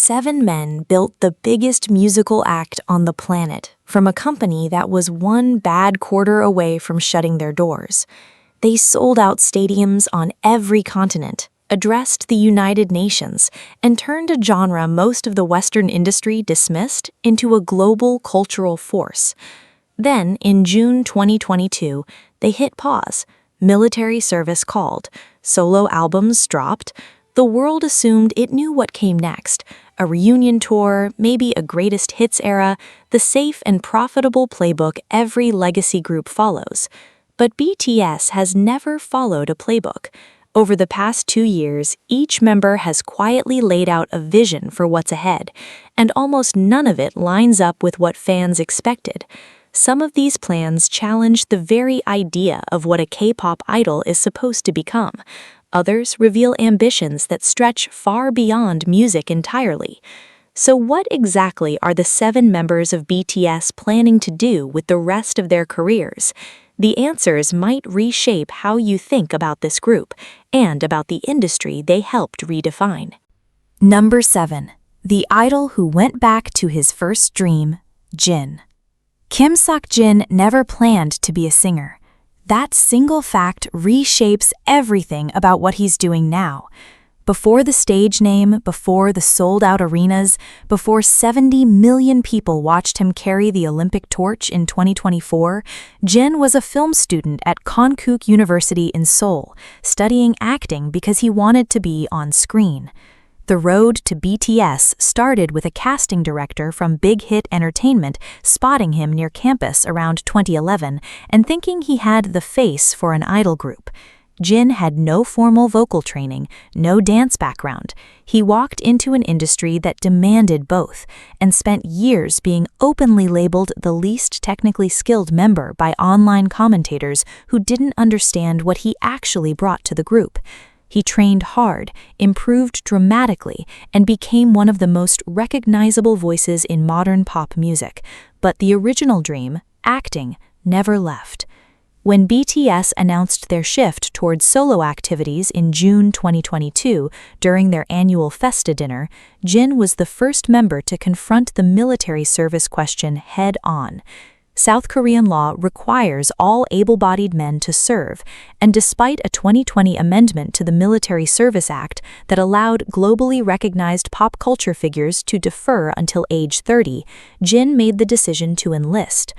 7 men built the biggest musical act on the planet from a company that was one bad quarter away from shutting their doors. They sold out stadiums on every continent, addressed the United Nations, and turned a genre most of the Western industry dismissed into a global cultural force. Then, in June 2022, they hit pause. Military service called. Solo albums dropped. The world assumed it knew what came next. A reunion tour, maybe a greatest hits era, the safe and profitable playbook every legacy group follows. But BTS has never followed a playbook. Over the past 2 years, each member has quietly laid out a vision for what's ahead, and almost none of it lines up with what fans expected. Some of these plans challenge the very idea of what a K-pop idol is supposed to become. Others reveal ambitions that stretch far beyond music entirely. So what exactly are the 7 members of BTS planning to do with the rest of their careers? The answers might reshape how you think about this group and about the industry they helped redefine. Number 7. The idol who went back to his first dream, Jin. Kim Seok-jin never planned to be a singer. That single fact reshapes everything about what he's doing now. Before the stage name, before the sold-out arenas, before 70 million people watched him carry the Olympic torch in 2024, Jin was a film student at Konkuk University in Seoul, studying acting because he wanted to be on screen. The road to BTS started with a casting director from Big Hit Entertainment spotting him near campus around 2011 and thinking he had the face for an idol group. Jin had no formal vocal training, no dance background. He walked into an industry that demanded both and spent years being openly labeled the least technically skilled member by online commentators who didn't understand what he actually brought to the group. He trained hard, improved dramatically, and became one of the most recognizable voices in modern pop music. But the original dream, acting, never left. When BTS announced their shift towards solo activities in June 2022 during their annual Festa dinner, Jin was the first member to confront the military service question head-on. South Korean law requires all able-bodied men to serve, and despite a 2020 amendment to the Military Service Act that allowed globally recognized pop culture figures to defer until age 30, Jin made the decision to enlist.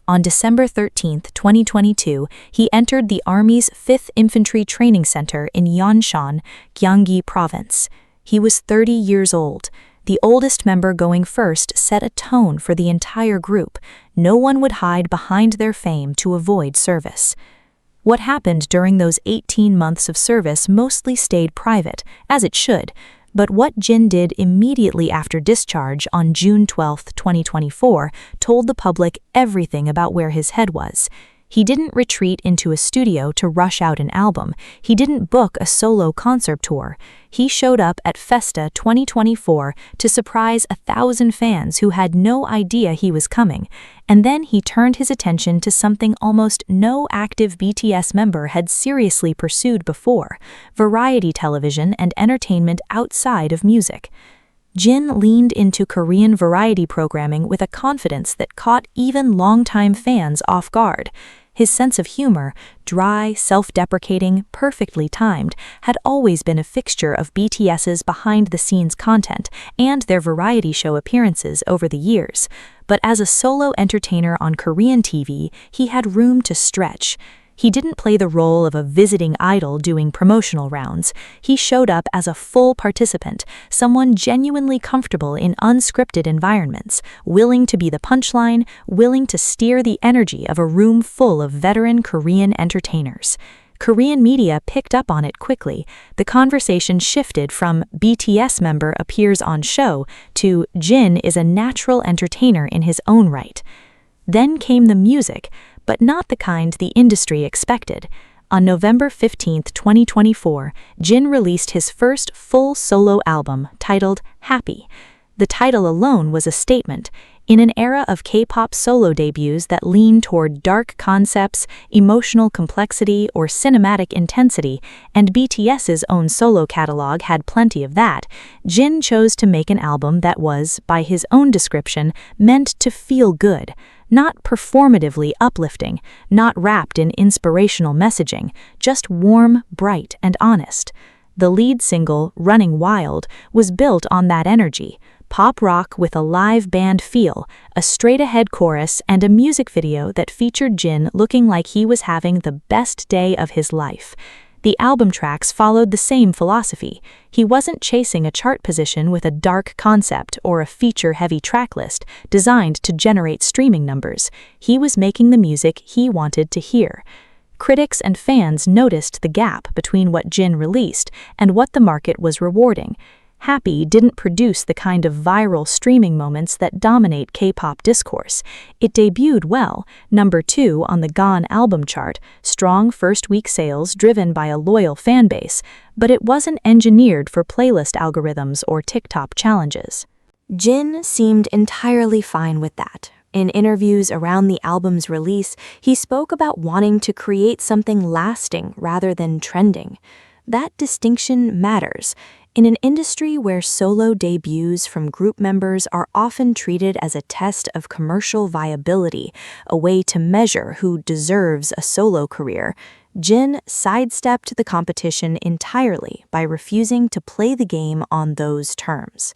On December 13, 2022, he entered the Army's 5th Infantry Training Center in Yeonshan, Gyeonggi Province. He was 30 years old. The oldest member going first set a tone for the entire group. No one would hide behind their fame to avoid service. What happened during those 18 months of service mostly stayed private, as it should, but what Jin did immediately after discharge on June 12, 2024, told the public everything about where his head was. He didn't retreat into a studio to rush out an album. He didn't book a solo concert tour. He showed up at Festa 2024 to surprise 1,000 fans who had no idea he was coming. And then he turned his attention to something almost no active BTS member had seriously pursued before: variety television and entertainment outside of music. Jin leaned into Korean variety programming with a confidence that caught even longtime fans off guard. His sense of humor, dry, self-deprecating, perfectly timed, had always been a fixture of BTS's behind-the-scenes content and their variety show appearances over the years. But as a solo entertainer on Korean TV, he had room to stretch. He didn't play the role of a visiting idol doing promotional rounds. He showed up as a full participant, someone genuinely comfortable in unscripted environments, willing to be the punchline, willing to steer the energy of a room full of veteran Korean entertainers. Korean media picked up on it quickly. The conversation shifted from BTS member appears on show to Jin is a natural entertainer in his own right. Then came the music, but not the kind the industry expected. On November 15, 2024, Jin released his first full solo album titled Happy. The title alone was a statement. In an era of K-pop solo debuts that lean toward dark concepts, emotional complexity, or cinematic intensity, and BTS's own solo catalog had plenty of that, Jin chose to make an album that was, by his own description, meant to feel good, not performatively uplifting, not wrapped in inspirational messaging, just warm, bright, and honest. The lead single, Running Wild, was built on that energy. Pop rock with a live band feel, a straight-ahead chorus, and a music video that featured Jin looking like he was having the best day of his life. The album tracks followed the same philosophy. He wasn't chasing a chart position with a dark concept or a feature-heavy tracklist designed to generate streaming numbers. He was making the music he wanted to hear. Critics and fans noticed the gap between what Jin released and what the market was rewarding. Hybe didn't produce the kind of viral streaming moments that dominate K-pop discourse. It debuted well, number 2 on the Gone album chart, strong first-week sales driven by a loyal fanbase, but it wasn't engineered for playlist algorithms or TikTok challenges. Jin seemed entirely fine with that. In interviews around the album's release, he spoke about wanting to create something lasting rather than trending. That distinction matters. In an industry where solo debuts from group members are often treated as a test of commercial viability, a way to measure who deserves a solo career, Jin sidestepped the competition entirely by refusing to play the game on those terms.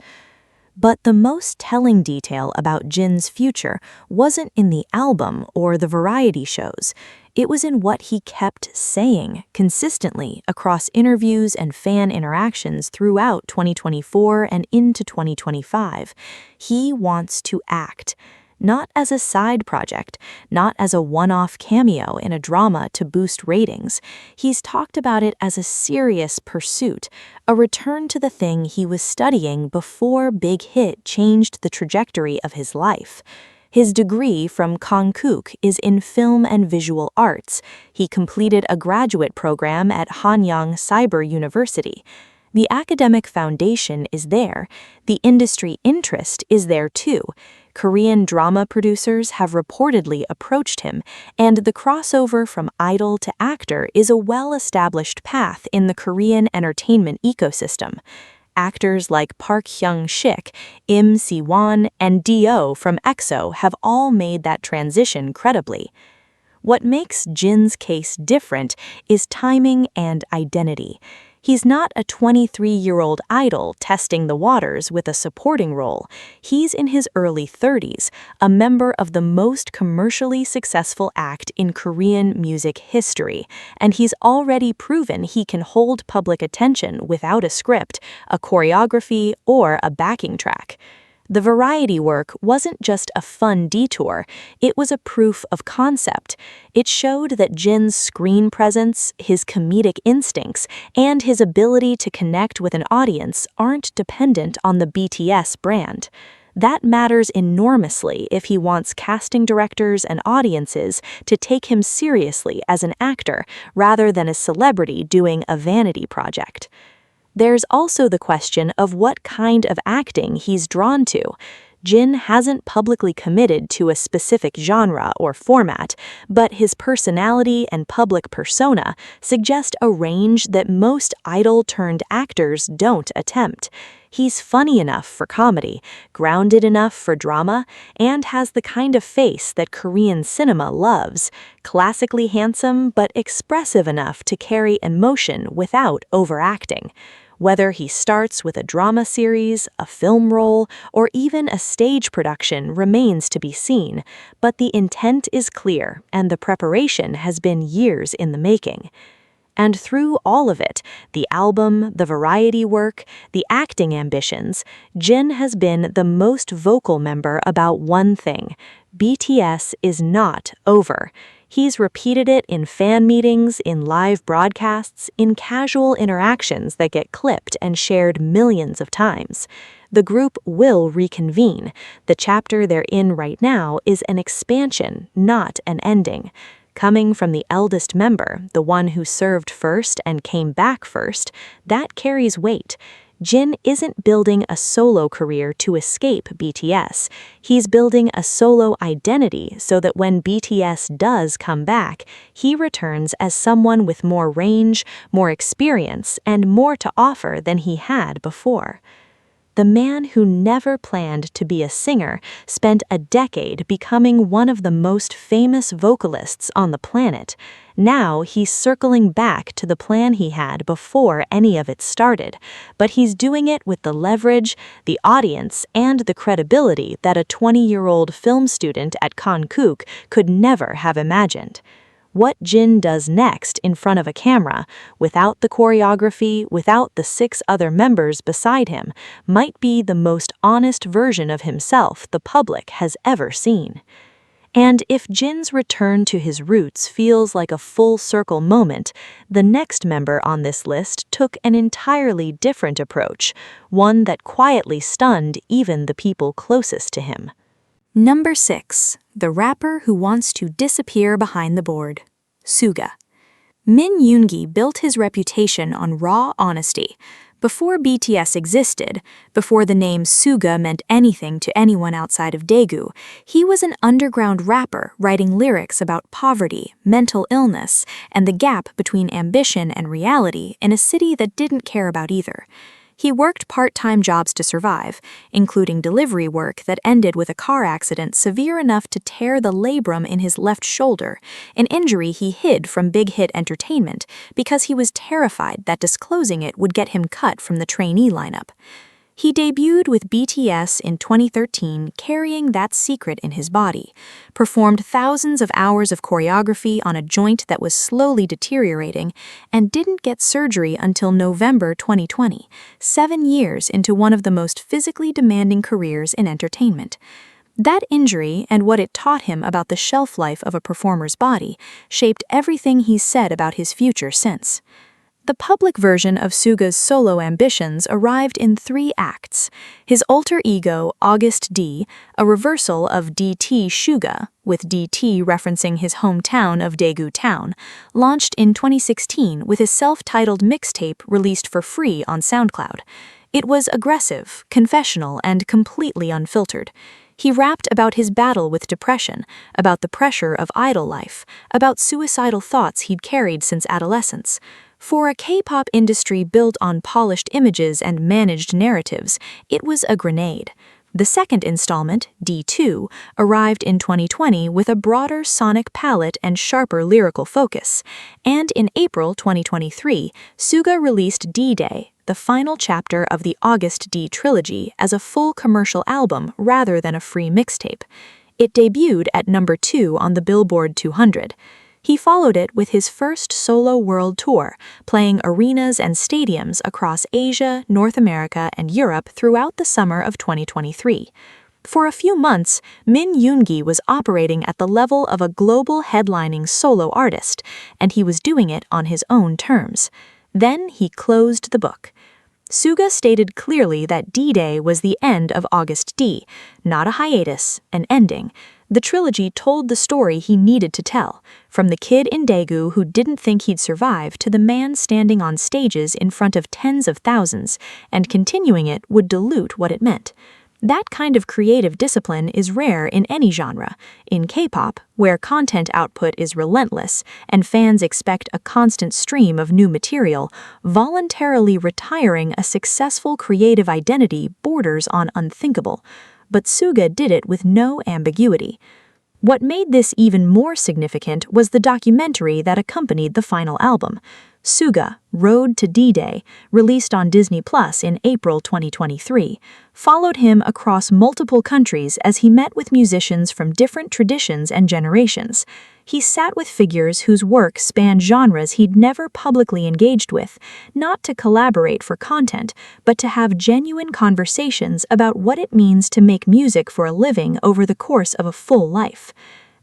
But the most telling detail about Jin's future wasn't in the album or the variety shows. It was in what he kept saying consistently across interviews and fan interactions throughout 2024 and into 2025. He wants to act. Not as a side project, not as a one-off cameo in a drama to boost ratings. He's talked about it as a serious pursuit, a return to the thing he was studying before Big Hit changed the trajectory of his life. His degree from Jungkook is in film and visual arts. He completed a graduate program at Hanyang Cyber University. The academic foundation is there. The industry interest is there too. Korean drama producers have reportedly approached him, and the crossover from idol to actor is a well-established path in the Korean entertainment ecosystem. Actors like Park Hyung-sik, Im Si-won, and D.O. from EXO have all made that transition credibly. What makes Jin's case different is timing and identity. He's not a 23-year-old idol testing the waters with a supporting role. He's in his early 30s, a member of the most commercially successful act in Korean music history, and he's already proven he can hold public attention without a script, a choreography, or a backing track. The variety work wasn't just a fun detour, it was a proof of concept. It showed that Jin's screen presence, his comedic instincts, and his ability to connect with an audience aren't dependent on the BTS brand. That matters enormously if he wants casting directors and audiences to take him seriously as an actor rather than a celebrity doing a vanity project. There's also the question of what kind of acting he's drawn to. Jin hasn't publicly committed to a specific genre or format, but his personality and public persona suggest a range that most idol-turned-actors don't attempt. He's funny enough for comedy, grounded enough for drama, and has the kind of face that Korean cinema loves, classically handsome but expressive enough to carry emotion without overacting. Whether he starts with a drama series, a film role, or even a stage production remains to be seen, but the intent is clear and the preparation has been years in the making. And through all of it, the album, the variety work, the acting ambitions, Jin has been the most vocal member about one thing: BTS is not over. He's repeated it in fan meetings, in live broadcasts, in casual interactions that get clipped and shared millions of times. The group will reconvene. The chapter they're in right now is an expansion, not an ending. Coming from the eldest member, the one who served first and came back first, that carries weight. Jin isn't building a solo career to escape BTS. He's building a solo identity so that when BTS does come back, he returns as someone with more range, more experience, and more to offer than he had before. The man who never planned to be a singer spent a decade becoming one of the most famous vocalists on the planet. Now he's circling back to the plan he had before any of it started, but he's doing it with the leverage, the audience, and the credibility that a 20-year-old film student at Jungkook could never have imagined. What Jin does next in front of a camera, without the choreography, without the 6 other members beside him, might be the most honest version of himself the public has ever seen. And if Jin's return to his roots feels like a full-circle moment, the next member on this list took an entirely different approach, one that quietly stunned even the people closest to him. Number 6. The rapper who wants to disappear behind the board. Suga. Min Yoongi built his reputation on raw honesty. Before BTS existed, before the name Suga meant anything to anyone outside of Daegu, he was an underground rapper writing lyrics about poverty, mental illness, and the gap between ambition and reality in a city that didn't care about either. He worked part-time jobs to survive, including delivery work that ended with a car accident severe enough to tear the labrum in his left shoulder, an injury he hid from Big Hit Entertainment because he was terrified that disclosing it would get him cut from the trainee lineup. He debuted with BTS in 2013 carrying that secret in his body, performed thousands of hours of choreography on a joint that was slowly deteriorating, and didn't get surgery until November 2020, 7 years into one of the most physically demanding careers in entertainment. That injury and what it taught him about the shelf life of a performer's body shaped everything he's said about his future since. The public version of Suga's solo ambitions arrived in 3 acts. His alter ego, August D, a reversal of DT Suga, with DT referencing his hometown of Daegu Town, launched in 2016 with his self-titled mixtape released for free on SoundCloud. It was aggressive, confessional, and completely unfiltered. He rapped about his battle with depression, about the pressure of idol life, about suicidal thoughts he'd carried since adolescence. For a K-pop industry built on polished images and managed narratives, it was a grenade. The second installment, D2, arrived in 2020 with a broader sonic palette and sharper lyrical focus. And in April 2023, Suga released D-Day, the final chapter of the August D trilogy, as a full commercial album rather than a free mixtape. It debuted at number 2 on the Billboard 200. He followed it with his first solo world tour, playing arenas and stadiums across Asia, North America, and Europe throughout the summer of 2023. For a few months, Min Yoongi was operating at the level of a global headlining solo artist, and he was doing it on his own terms. Then he closed the book. Suga stated clearly that D-Day was the end of August D, not a hiatus, an ending. The trilogy told the story he needed to tell, from the kid in Daegu who didn't think he'd survive to the man standing on stages in front of tens of thousands, and continuing it would dilute what it meant. That kind of creative discipline is rare in any genre. In K-pop, where content output is relentless and fans expect a constant stream of new material, voluntarily retiring a successful creative identity borders on unthinkable. But Suga did it with no ambiguity. What made this even more significant was the documentary that accompanied the final album. Suga, Road to D-Day, released on Disney Plus in April 2023, followed him across multiple countries as he met with musicians from different traditions and generations. He sat with figures whose work spanned genres he'd never publicly engaged with, not to collaborate for content, but to have genuine conversations about what it means to make music for a living over the course of a full life.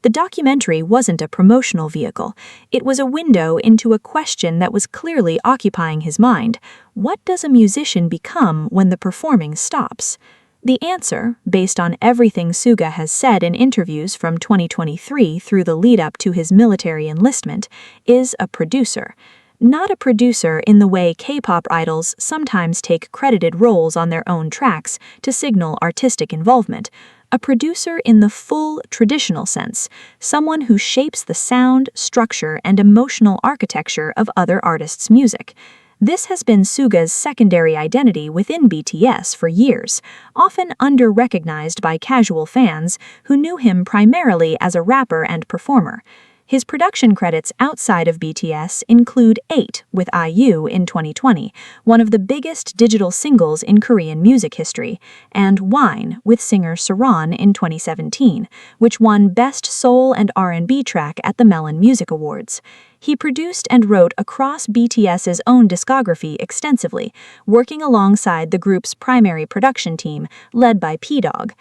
The documentary wasn't a promotional vehicle. It was a window into a question that was clearly occupying his mind. What does a musician become when the performing stops? The answer, based on everything Suga has said in interviews from 2023 through the lead-up to his military enlistment, is a producer. not a producer in the way K-pop idols sometimes take credited roles on their own tracks to signal artistic involvement. A producer in the full traditional sense, someone who shapes the sound, structure, and emotional architecture of other artists' music. This has been Suga's secondary identity within BTS for years, often under-recognized by casual fans who knew him primarily as a rapper and performer. His production credits outside of BTS include 8 with IU in 2020, one of the biggest digital singles in Korean music history, and Wine with singer Saran in 2017, which won Best Soul and R&B Track at the Melon Music Awards. He produced and wrote across BTS's own discography extensively, working alongside the group's primary production team, led by P-Dog.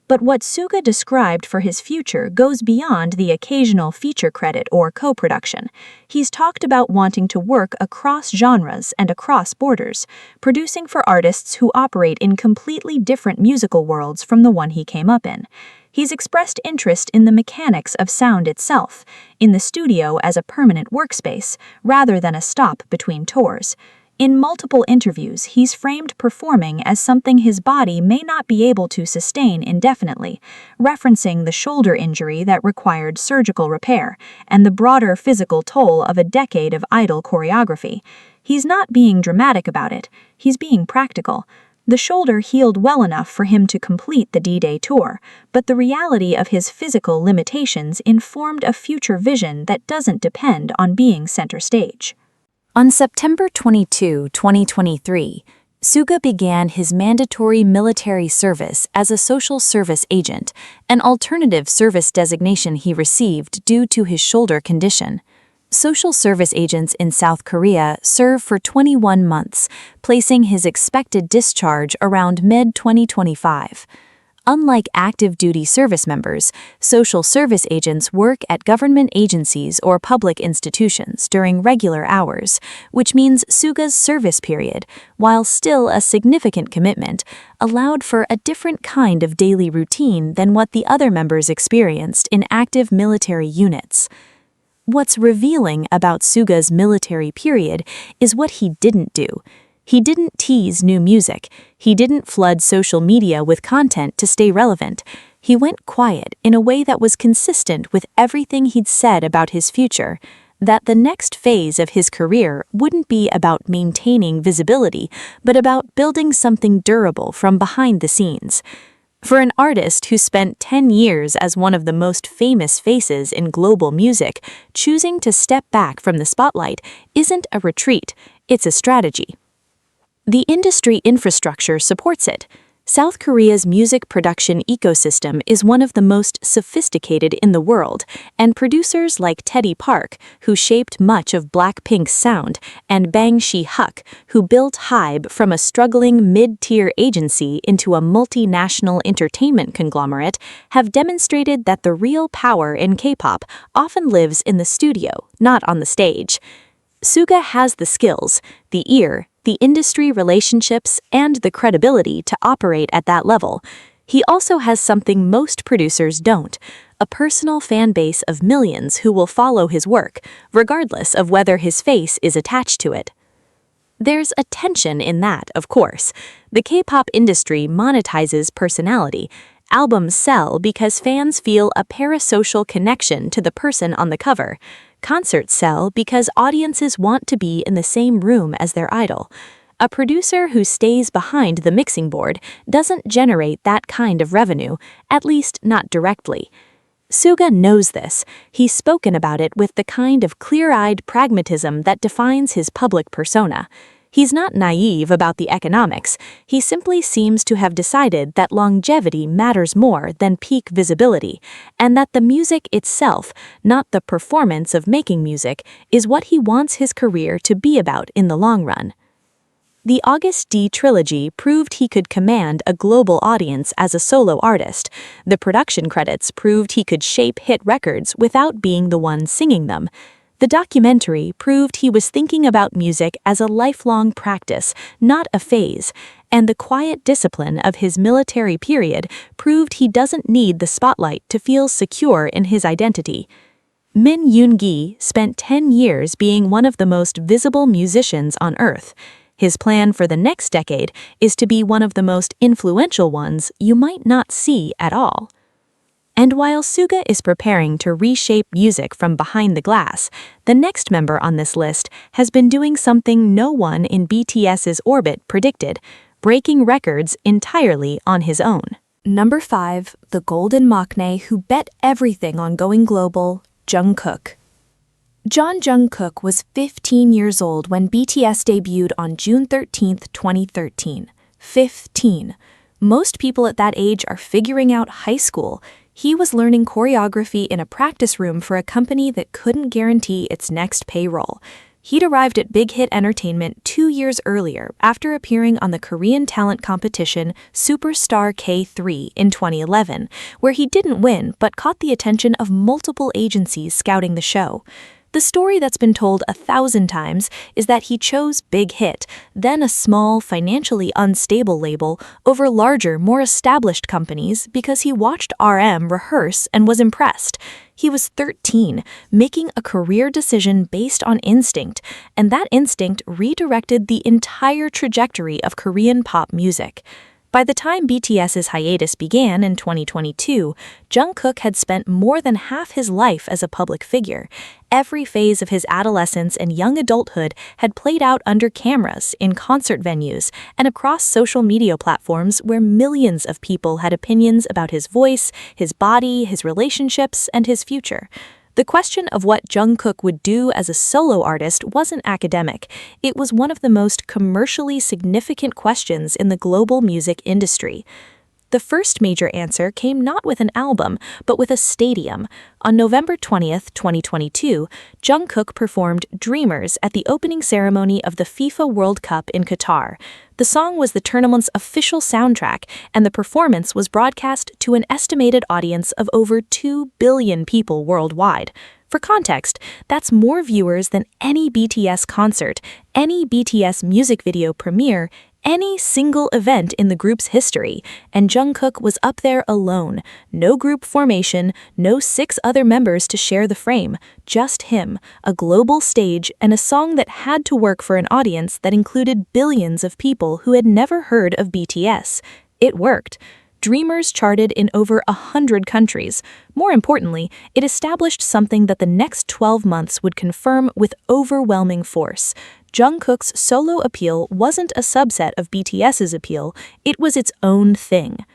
But what Suga described for his future goes beyond the occasional feature credit or co-production. He's talked about wanting to work across genres and across borders, producing for artists who operate in completely different musical worlds from the one he came up in. He's expressed interest in the mechanics of sound itself, in the studio as a permanent workspace, rather than a stop between tours. In multiple interviews, he's framed performing as something his body may not be able to sustain indefinitely, referencing the shoulder injury that required surgical repair and the broader physical toll of a decade of idol choreography. He's not being dramatic about it, he's being practical. The shoulder healed well enough for him to complete the D-Day tour, but the reality of his physical limitations informed a future vision that doesn't depend on being center stage. On September 22, 2023, Suga began his mandatory military service as a social service agent, an alternative service designation he received due to his shoulder condition. Social service agents in South Korea serve for 21 months, placing his expected discharge around mid-2025. Unlike active duty service members, social service agents work at government agencies or public institutions during regular hours, which means Suga's service period, while still a significant commitment, allowed for a different kind of daily routine than what the other members experienced in active military units. What's revealing about Suga's military period is what he didn't do. He didn't tease new music. He didn't flood social media with content to stay relevant. He went quiet in a way that was consistent with everything he'd said about his future, that the next phase of his career wouldn't be about maintaining visibility, but about building something durable from behind the scenes. For an artist who spent 10 years as one of the most famous faces in global music, choosing to step back from the spotlight isn't a retreat, it's a strategy. The industry infrastructure supports it. South Korea's music production ecosystem is one of the most sophisticated in the world, and producers like Teddy Park, who shaped much of Blackpink's sound, and Bang Si-hyuk, who built Hybe from a struggling mid-tier agency into a multinational entertainment conglomerate, have demonstrated that the real power in K-pop often lives in the studio, not on the stage. Suga has the skills, the ear, the industry relationships, and the credibility to operate at that level. He also has something most producers don't, a personal fan base of millions who will follow his work, regardless of whether his face is attached to it. There's a tension in that, of course. The K-pop industry monetizes personality. Albums sell because fans feel a parasocial connection to the person on the cover. Concerts sell because audiences want to be in the same room as their idol. A producer who stays behind the mixing board doesn't generate that kind of revenue, at least not directly. Suga knows this. He's spoken about it with the kind of clear-eyed pragmatism that defines his public persona. He's not naive about the economics. He simply seems to have decided that longevity matters more than peak visibility, and that the music itself, not the performance of making music, is what he wants his career to be about in the long run. The August D trilogy proved he could command a global audience as a solo artist. The production credits proved he could shape hit records without being the one singing them. The documentary proved he was thinking about music as a lifelong practice, not a phase, and the quiet discipline of his military period proved he doesn't need the spotlight to feel secure in his identity. Min Yoon-gi spent 10 years being one of the most visible musicians on Earth. His plan for the next decade is to be one of the most influential ones you might not see at all. And while Suga is preparing to reshape music from behind the glass, the next member on this list has been doing something no one in BTS's orbit predicted, breaking records entirely on his own. Number 5, the golden maknae who bet everything on going global, Jungkook. Jungkook was 15 years old when BTS debuted on June 13, 2013. 15. Most people at that age are figuring out high school. He was learning choreography in a practice room for a company that couldn't guarantee its next payroll. He'd arrived at Big Hit Entertainment 2 years earlier after appearing on the Korean talent competition Superstar K3 in 2011, where he didn't win but caught the attention of multiple agencies scouting the show. The story that's been told 1,000 times is that he chose Big Hit, then a small, financially unstable label, over larger, more established companies because he watched RM rehearse and was impressed. He was 13, making a career decision based on instinct, and that instinct redirected the entire trajectory of Korean pop music. By the time BTS's hiatus began in 2022, Jungkook had spent more than half his life as a public figure. Every phase of his adolescence and young adulthood had played out under cameras, in concert venues, and across social media platforms where millions of people had opinions about his voice, his body, his relationships, and his future. The question of what Jungkook would do as a solo artist wasn't academic. It was one of the most commercially significant questions in the global music industry. The first major answer came not with an album, but with a stadium. On November 20th, 2022, Jungkook performed Dreamers at the opening ceremony of the FIFA World Cup in Qatar. The song was the tournament's official soundtrack, and the performance was broadcast to an estimated audience of over 2 billion people worldwide. For context, that's more viewers than any BTS concert, any BTS music video premiere, any single event in the group's history, and Jungkook was up there alone. No group formation, no 6 other members to share the frame, just him, a global stage, and a song that had to work for an audience that included billions of people who had never heard of BTS. It worked. Dreamers charted in over 100 countries. More importantly, it established something that the next 12 months would confirm with overwhelming force. Jungkook's solo appeal wasn't a subset of BTS's appeal, it was its own thing.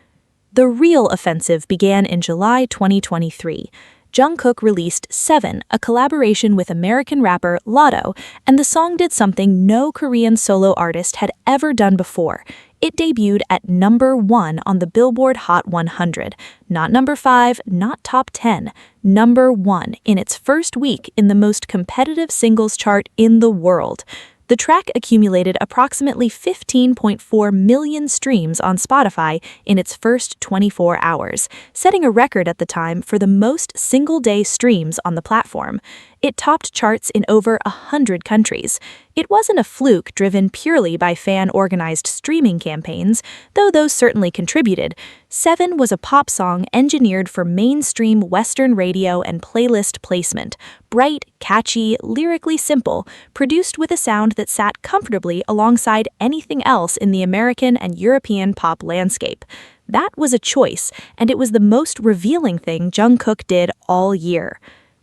The real offensive began in July 2023. Jungkook released 7, a collaboration with American rapper Lotto, and the song did something no Korean solo artist had ever done before. It debuted at number 1 on the Billboard Hot 100. Not number 5, not top 10. Number 1 in its first week in the most competitive singles chart in the world. The track accumulated approximately 15.4 million streams on Spotify in its first 24 hours, setting a record at the time for the most single-day streams on the platform. It topped charts in over 100 countries. It wasn't a fluke driven purely by fan-organized streaming campaigns, though those certainly contributed. 7 was a pop song engineered for mainstream Western radio and playlist placement. Bright, catchy, lyrically simple, produced with a sound that sat comfortably alongside anything else in the American and European pop landscape. That was a choice, and it was the most revealing thing Jungkook did all year.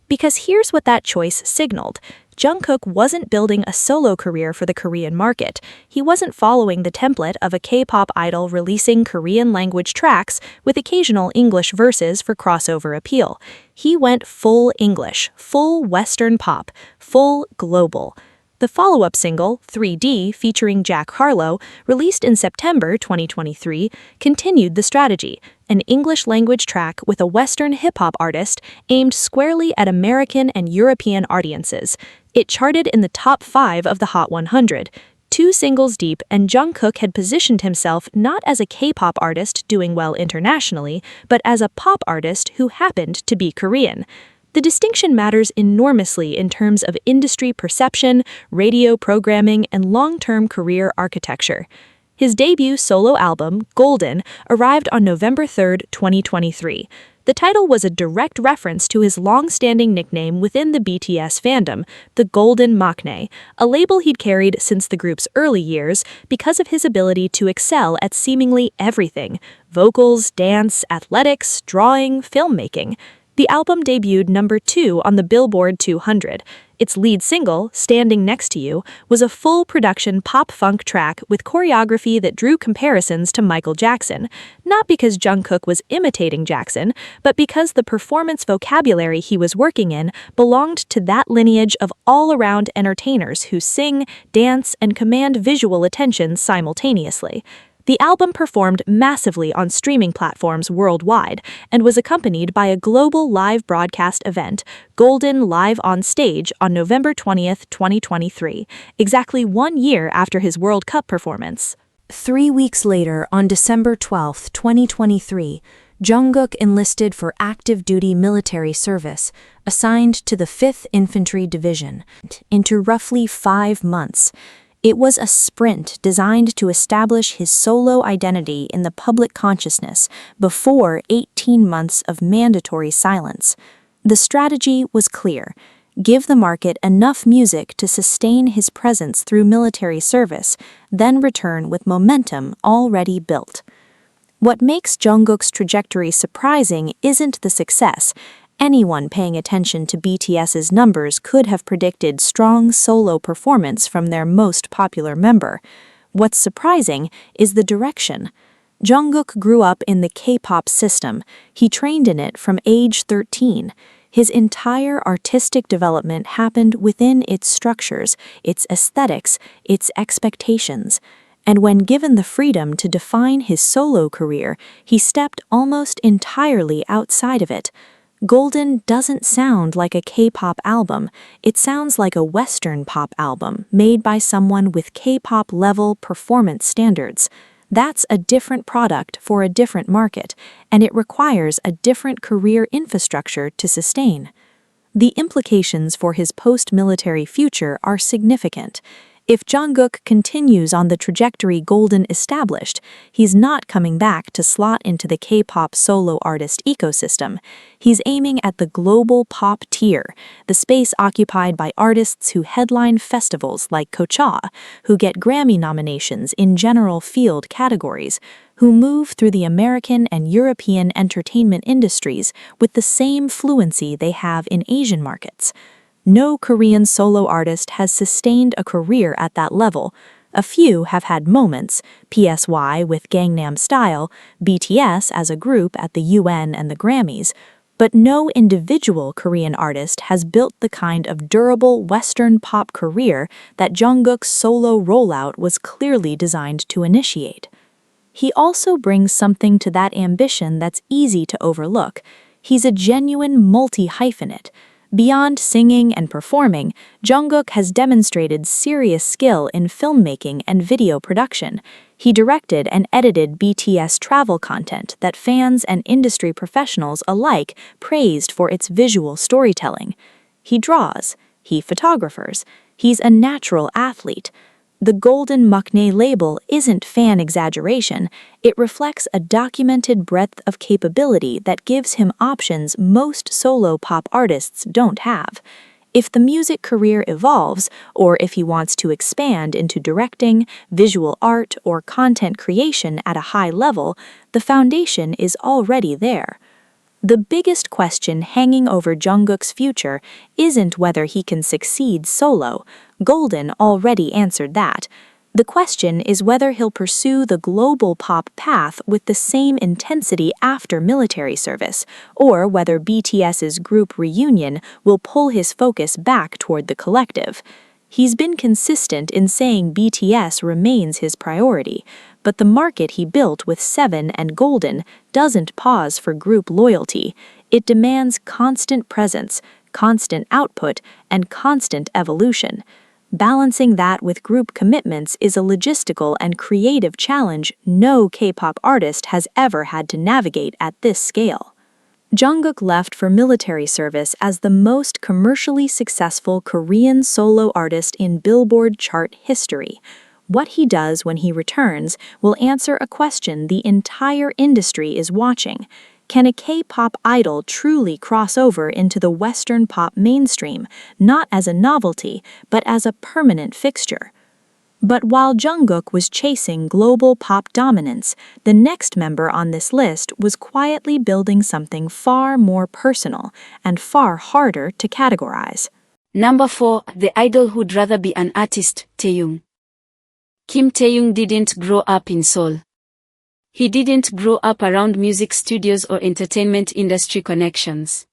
Because here's what that choice signaled. Jungkook wasn't building a solo career for the Korean market. He wasn't following the template of a K-pop idol releasing Korean-language tracks with occasional English verses for crossover appeal. He went full English, full Western pop, full global. The follow-up single, 3D, featuring Jack Harlow, released in September 2023, continued the strategy, an English-language track with a Western hip-hop artist aimed squarely at American and European audiences. It charted in the top 5 of the Hot 100. 2 singles deep, and Jungkook had positioned himself not as a K-pop artist doing well internationally, but as a pop artist who happened to be Korean. The distinction matters enormously in terms of industry perception, radio programming, and long-term career architecture. His debut solo album, Golden, arrived on November 3, 2023. The title was a direct reference to his long-standing nickname within the BTS fandom, the Golden Maknae, a label he'd carried since the group's early years because of his ability to excel at seemingly everything: vocals, dance, athletics, drawing, filmmaking. The album debuted number 2 on the Billboard 200. Its lead single, Standing Next to You, was a full-production pop-funk track with choreography that drew comparisons to Michael Jackson, not because Jungkook was imitating Jackson, but because the performance vocabulary he was working in belonged to that lineage of all-around entertainers who sing, dance, and command visual attention simultaneously. The album performed massively on streaming platforms worldwide and was accompanied by a global live broadcast event, Golden Live on Stage, on November 20th, 2023, exactly 1 year after his World Cup performance. 3 weeks later, on December 12, 2023, Jungkook enlisted for active duty military service, assigned to the 5th Infantry Division, into roughly 5 months. It was a sprint designed to establish his solo identity in the public consciousness before 18 months of mandatory silence. The strategy was clear: give the market enough music to sustain his presence through military service, then return with momentum already built. What makes Jungkook's trajectory surprising isn't the success. Anyone paying attention to BTS's numbers could have predicted strong solo performance from their most popular member. What's surprising is the direction. Jungkook grew up in the K-pop system. He trained in it from age 13. His entire artistic development happened within its structures, its aesthetics, its expectations. And when given the freedom to define his solo career, he stepped almost entirely outside of it. Golden doesn't sound like a K-pop album. It sounds like a Western pop album made by someone with K-pop level performance standards. That's a different product for a different market, and it requires a different career infrastructure to sustain. The implications for his post-military future are significant. If Jungkook continues on the trajectory Golden established, he's not coming back to slot into the K-pop solo artist ecosystem. He's aiming at the global pop tier, the space occupied by artists who headline festivals like Coachella, who get Grammy nominations in general field categories, who move through the American and European entertainment industries with the same fluency they have in Asian markets. No Korean solo artist has sustained a career at that level. A few have had moments: PSY with Gangnam Style, BTS as a group at the UN and the Grammys, but no individual Korean artist has built the kind of durable Western pop career that Jungkook's solo rollout was clearly designed to initiate. He also brings something to that ambition that's easy to overlook. He's a genuine multi-hyphenate. Beyond singing and performing, Jungkook has demonstrated serious skill in filmmaking and video production. He directed and edited BTS travel content that fans and industry professionals alike praised for its visual storytelling. He draws, he photographers, he's a natural athlete. The Golden Maknae label isn't fan exaggeration. It reflects a documented breadth of capability that gives him options most solo pop artists don't have. If the music career evolves, or if he wants to expand into directing, visual art, or content creation at a high level, the foundation is already there. The biggest question hanging over Jungkook's future isn't whether he can succeed solo. Golden already answered that. The question is whether he'll pursue the global pop path with the same intensity after military service, or whether BTS's group reunion will pull his focus back toward the collective. He's been consistent in saying BTS remains his priority, but the market he built with Seven and Golden doesn't pause for group loyalty. It demands constant presence, constant output, and constant evolution. Balancing that with group commitments is a logistical and creative challenge no K-pop artist has ever had to navigate at this scale. Jungkook left for military service as the most commercially successful Korean solo artist in Billboard chart history. What he does when he returns will answer a question the entire industry is watching. Can a K-pop idol truly cross over into the Western pop mainstream, not as a novelty, but as a permanent fixture? But while Jungkook was chasing global pop dominance, the next member on this list was quietly building something far more personal and far harder to categorize. Number 4, the idol who'd rather be an artist, Taehyung. Kim Taehyung didn't grow up in Seoul. He didn't grow up around music studios or entertainment industry connections.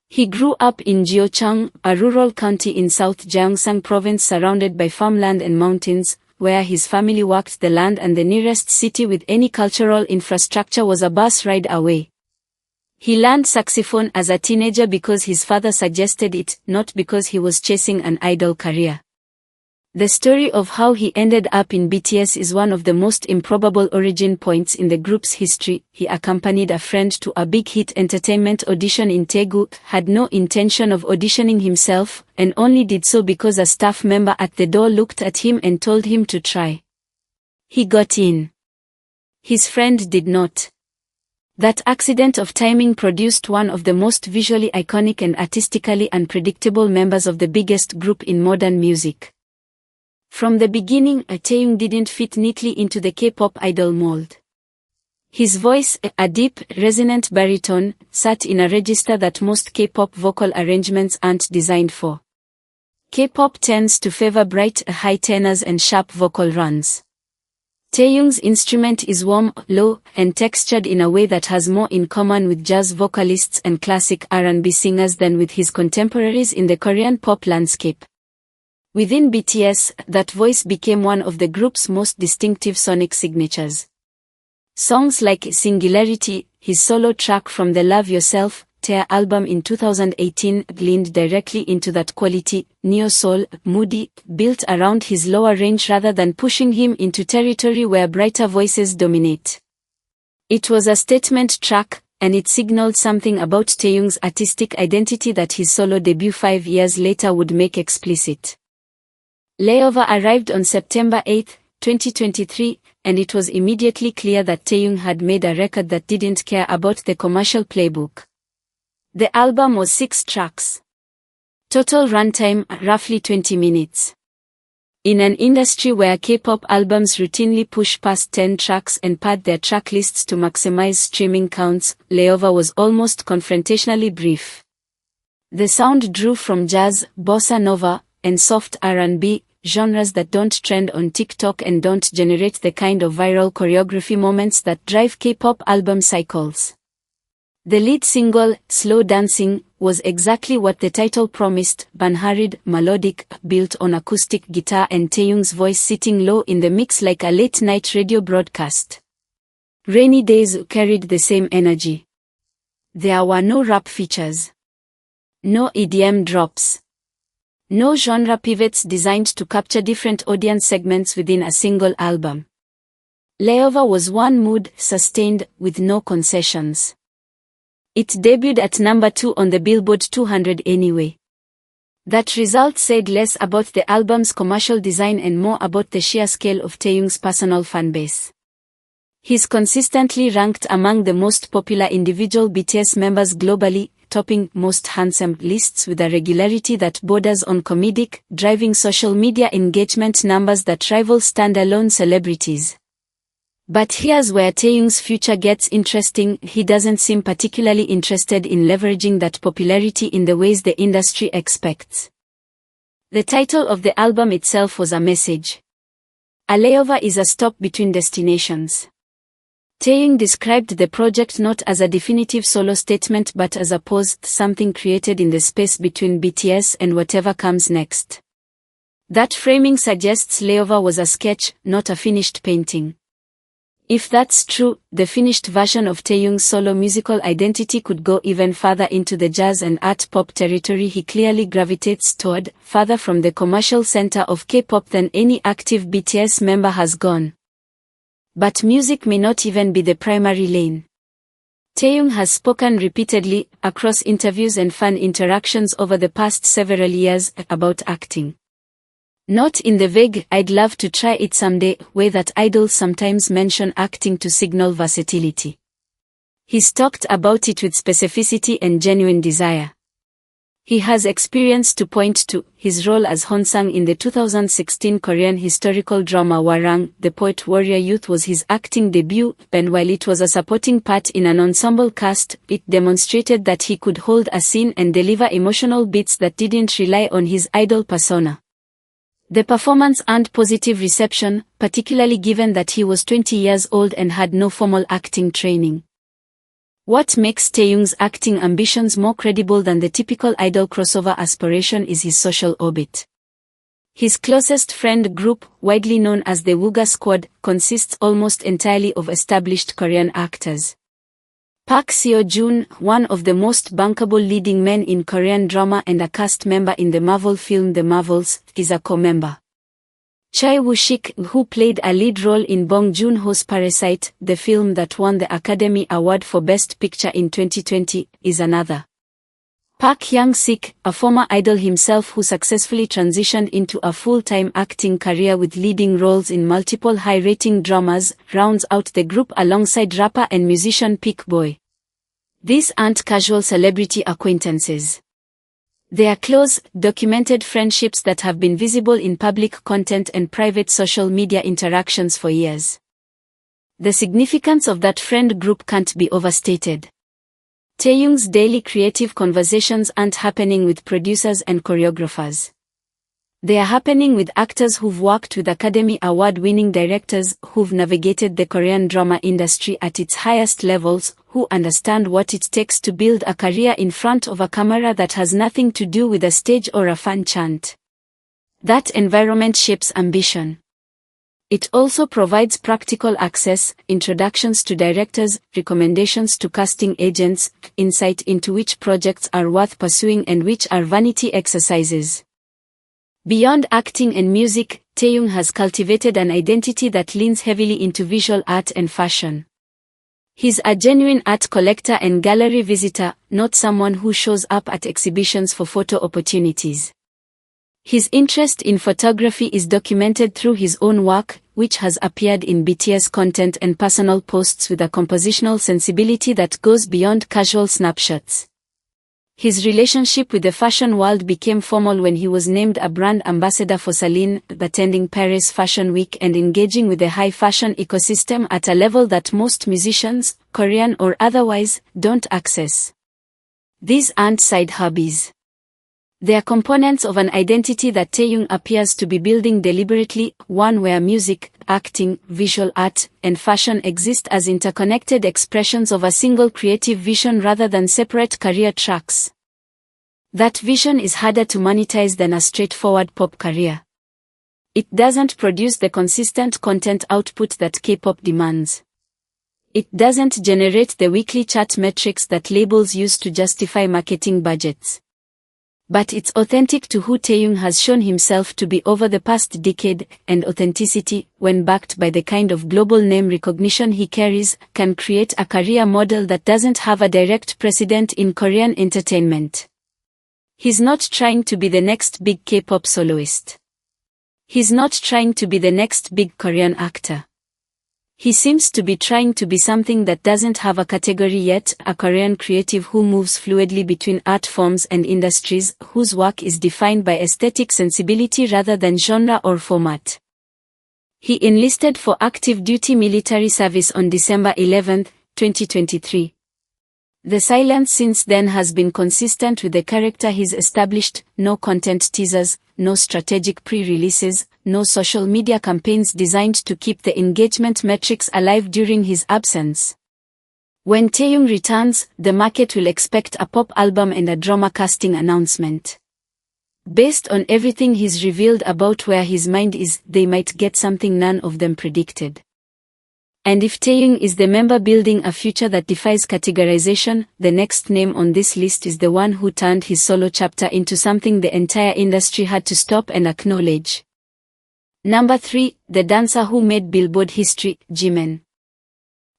He grew up in Gyeochang, a rural county in South Gyeongsang province surrounded by farmland and mountains, where his family worked the land, and the nearest city with any cultural infrastructure was a bus ride away. He learned saxophone as a teenager because his father suggested it, not because he was chasing an idol career. The story of how he ended up in BTS is one of the most improbable origin points in the group's history. He accompanied a friend to a big hit entertainment audition in Daegu, had no intention of auditioning himself, and only did so because a staff member at the door looked at him and told him to try. He got in. His friend did not. That accident of timing produced one of the most visually iconic and artistically unpredictable members of the biggest group in modern music. From the beginning, Taehyung didn't fit neatly into the K-pop idol mold. His voice, a deep, resonant baritone, sat in a register that most K-pop vocal arrangements aren't designed for. K-pop tends to favor bright, high tenors and sharp vocal runs. Taehyung's instrument is warm, low, and textured in a way that has more in common with jazz vocalists and classic R&B singers than with his contemporaries in the Korean pop landscape. Within BTS, that voice became one of the group's most distinctive sonic signatures. Songs like Singularity, his solo track from the Love Yourself, Tear album in 2018, leaned directly into that quality, neo-soul, moody, built around his lower range rather than pushing him into territory where brighter voices dominate. It was a statement track, and it signaled something about Taehyung's artistic identity that his solo debut 5 years later would make explicit. Layover arrived on September 8, 2023, and it was immediately clear that Taehyung had made a record that didn't care about the commercial playbook. The album was 6 tracks. Total runtime, roughly 20 minutes. In an industry where K-pop albums routinely push past 10 tracks and pad their track lists to maximize streaming counts, Layover was almost confrontationally brief. The sound drew from jazz, bossa nova, and soft R&B, genres that don't trend on TikTok and don't generate the kind of viral choreography moments that drive K-pop album cycles. The lead single, Slow Dancing, was exactly what the title promised, unhurried, melodic, built on acoustic guitar and Taehyung's voice sitting low in the mix like a late-night radio broadcast. Rainy Days carried the same energy. There were no rap features. No EDM drops. No genre pivots designed to capture different audience segments within a single album. Layover was one mood, sustained, with no concessions. It debuted at number 2 on the Billboard 200 anyway. That result said less about the album's commercial design and more about the sheer scale of Taehyung's personal fanbase. He's consistently ranked among the most popular individual BTS members globally, topping most handsome lists with a regularity that borders on comedic, driving social media engagement numbers that rival standalone celebrities. But here's where Taehyung's future gets interesting. He doesn't seem particularly interested in leveraging that popularity in the ways the industry expects. The title of the album itself was a message. A layover is a stop between destinations. Taehyung described the project not as a definitive solo statement but as a pause, something created in the space between BTS and whatever comes next. That framing suggests Layover was a sketch, not a finished painting. If that's true, the finished version of Taehyung's solo musical identity could go even further into the jazz and art pop territory he clearly gravitates toward, farther from the commercial center of K-pop than any active BTS member has gone. But music may not even be the primary lane. Taehyung has spoken repeatedly, across interviews and fan interactions over the past several years, about acting. Not in the vague, "I'd love to try it someday" way that idols sometimes mention acting to signal versatility. He's talked about it with specificity and genuine desire. He has experience to point to his role as Honsang in the 2016 Korean historical drama Warang, The Poet Warrior Youth was his acting debut, and while it was a supporting part in an ensemble cast, it demonstrated that he could hold a scene and deliver emotional beats that didn't rely on his idol persona. The performance earned positive reception, particularly given that he was 20 years old and had no formal acting training. What makes Taehyung's acting ambitions more credible than the typical idol crossover aspiration is his social orbit. His closest friend group, widely known as the Suga Squad, consists almost entirely of established Korean actors. Park Seo-joon, one of the most bankable leading men in Korean drama and a cast member in the Marvel film The Marvels, is a co-member. Choi Woo-sik, who played a lead role in Bong Joon-ho's Parasite, the film that won the Academy Award for Best Picture in 2020, is another. Park Hyung-sik, a former idol himself who successfully transitioned into a full-time acting career with leading roles in multiple high-rating dramas, rounds out the group alongside rapper and musician Peak Boy. These aren't casual celebrity acquaintances. They are close, documented friendships that have been visible in public content and private social media interactions for years. The significance of that friend group can't be overstated. Taehyung's daily creative conversations aren't happening with producers and choreographers. They are happening with actors who've worked with Academy Award-winning directors, who've navigated the Korean drama industry at its highest levels, who understand what it takes to build a career in front of a camera that has nothing to do with a stage or a fan chant. That environment shapes ambition. It also provides practical access, introductions to directors, recommendations to casting agents, insight into which projects are worth pursuing and which are vanity exercises. Beyond acting and music, Taehyung has cultivated an identity that leans heavily into visual art and fashion. He's a genuine art collector and gallery visitor, not someone who shows up at exhibitions for photo opportunities. His interest in photography is documented through his own work, which has appeared in BTS content and personal posts with a compositional sensibility that goes beyond casual snapshots. His relationship with the fashion world became formal when he was named a brand ambassador for Celine, attending Paris Fashion Week and engaging with the high fashion ecosystem at a level that most musicians, Korean or otherwise, don't access. These aren't side hobbies. They are components of an identity that Taehyung appears to be building deliberately, one where music, acting, visual art, and fashion exist as interconnected expressions of a single creative vision rather than separate career tracks. That vision is harder to monetize than a straightforward pop career. It doesn't produce the consistent content output that K-pop demands. It doesn't generate the weekly chart metrics that labels use to justify marketing budgets. But it's authentic to who Taehyung has shown himself to be over the past decade, and authenticity, when backed by the kind of global name recognition he carries, can create a career model that doesn't have a direct precedent in Korean entertainment. He's not trying to be the next big K-pop soloist. He's not trying to be the next big Korean actor. He seems to be trying to be something that doesn't have a category yet, a Korean creative who moves fluidly between art forms and industries, whose work is defined by aesthetic sensibility rather than genre or format. He enlisted for active duty military service on December 11, 2023. The silence since then has been consistent with the character he's established: no content teasers, no strategic pre-releases, no social media campaigns designed to keep the engagement metrics alive during his absence. When Taehyung returns, the market will expect a pop album and a drama casting announcement. Based on everything he's revealed about where his mind is, they might get something none of them predicted. And if Taehyung is the member building a future that defies categorization, the next name on this list is the one who turned his solo chapter into something the entire industry had to stop and acknowledge. Number 3, the dancer who made Billboard history, Jimin.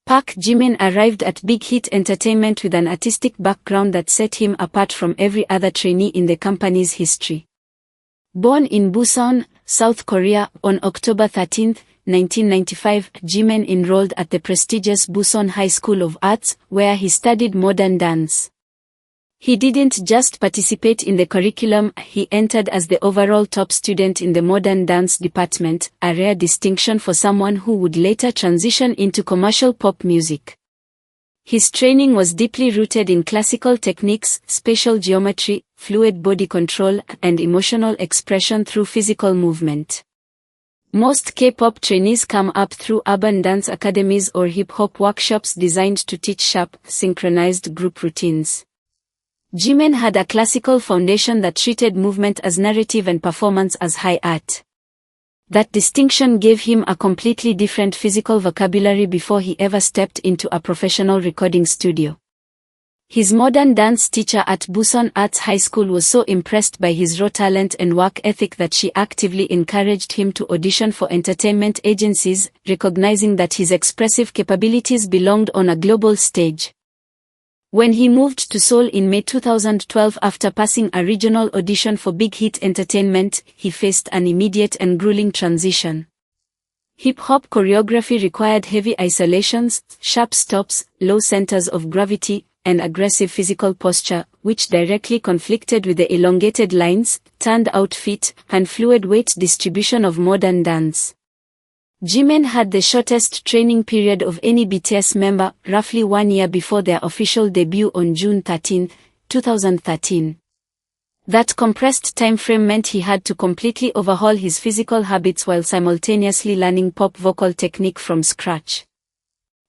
Park Jimin arrived at Big Hit Entertainment with an artistic background that set him apart from every other trainee in the company's history. Born in Busan, South Korea, on October 13, 1995, Jimin enrolled at the prestigious Busan High School of Arts, where he studied modern dance. He didn't just participate in the curriculum, he entered as the overall top student in the modern dance department, a rare distinction for someone who would later transition into commercial pop music. His training was deeply rooted in classical techniques, spatial geometry, fluid body control, and emotional expression through physical movement. Most K-pop trainees come up through urban dance academies or hip-hop workshops designed to teach sharp, synchronized group routines. Jimin had a classical foundation that treated movement as narrative and performance as high art. That distinction gave him a completely different physical vocabulary before he ever stepped into a professional recording studio. His modern dance teacher at Busan Arts High School was so impressed by his raw talent and work ethic that she actively encouraged him to audition for entertainment agencies, recognizing that his expressive capabilities belonged on a global stage. When he moved to Seoul in May 2012 after passing a regional audition for Big Hit Entertainment, he faced an immediate and grueling transition. Hip-hop choreography required heavy isolations, sharp stops, low centers of gravity, and aggressive physical posture, which directly conflicted with the elongated lines, turned out feet, and fluid weight distribution of modern dance. Jimin had the shortest training period of any BTS member, roughly 1 year before their official debut on June 13, 2013. That compressed time frame meant he had to completely overhaul his physical habits while simultaneously learning pop vocal technique from scratch.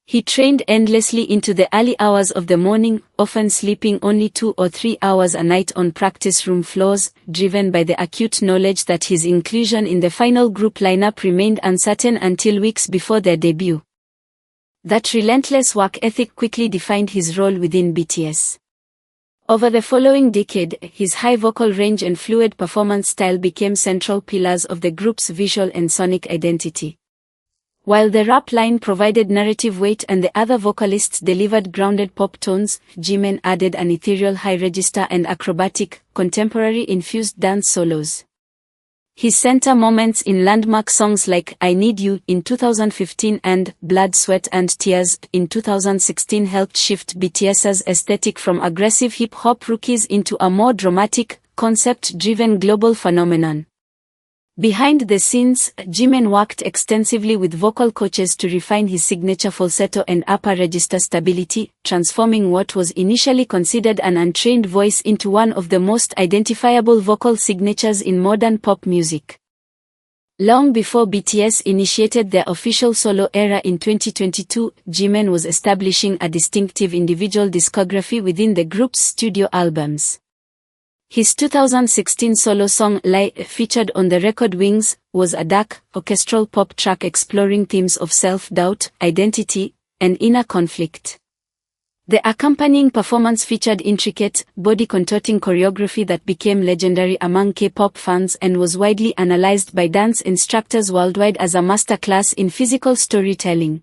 He trained endlessly into the early hours of the morning, often sleeping only 2 or 3 hours a night on practice room floors, driven by the acute knowledge that his inclusion in the final group lineup remained uncertain until weeks before their debut. That relentless work ethic quickly defined his role within BTS. Over the following decade, his high vocal range and fluid performance style became central pillars of the group's visual and sonic identity. While the rap line provided narrative weight and the other vocalists delivered grounded pop tones, Jimin added an ethereal high register and acrobatic, contemporary-infused dance solos. His center moments in landmark songs like I Need You in 2015 and Blood, Sweat and Tears in 2016 helped shift BTS's aesthetic from aggressive hip-hop rookies into a more dramatic, concept-driven global phenomenon. Behind the scenes, Jimin worked extensively with vocal coaches to refine his signature falsetto and upper register stability, transforming what was initially considered an untrained voice into one of the most identifiable vocal signatures in modern pop music. Long before BTS initiated their official solo era in 2022, Jimin was establishing a distinctive individual discography within the group's studio albums. His 2016 solo song Lie, featured on the record Wings, was a dark, orchestral pop track exploring themes of self-doubt, identity, and inner conflict. The accompanying performance featured intricate, body-contorting choreography that became legendary among K-pop fans and was widely analyzed by dance instructors worldwide as a masterclass in physical storytelling.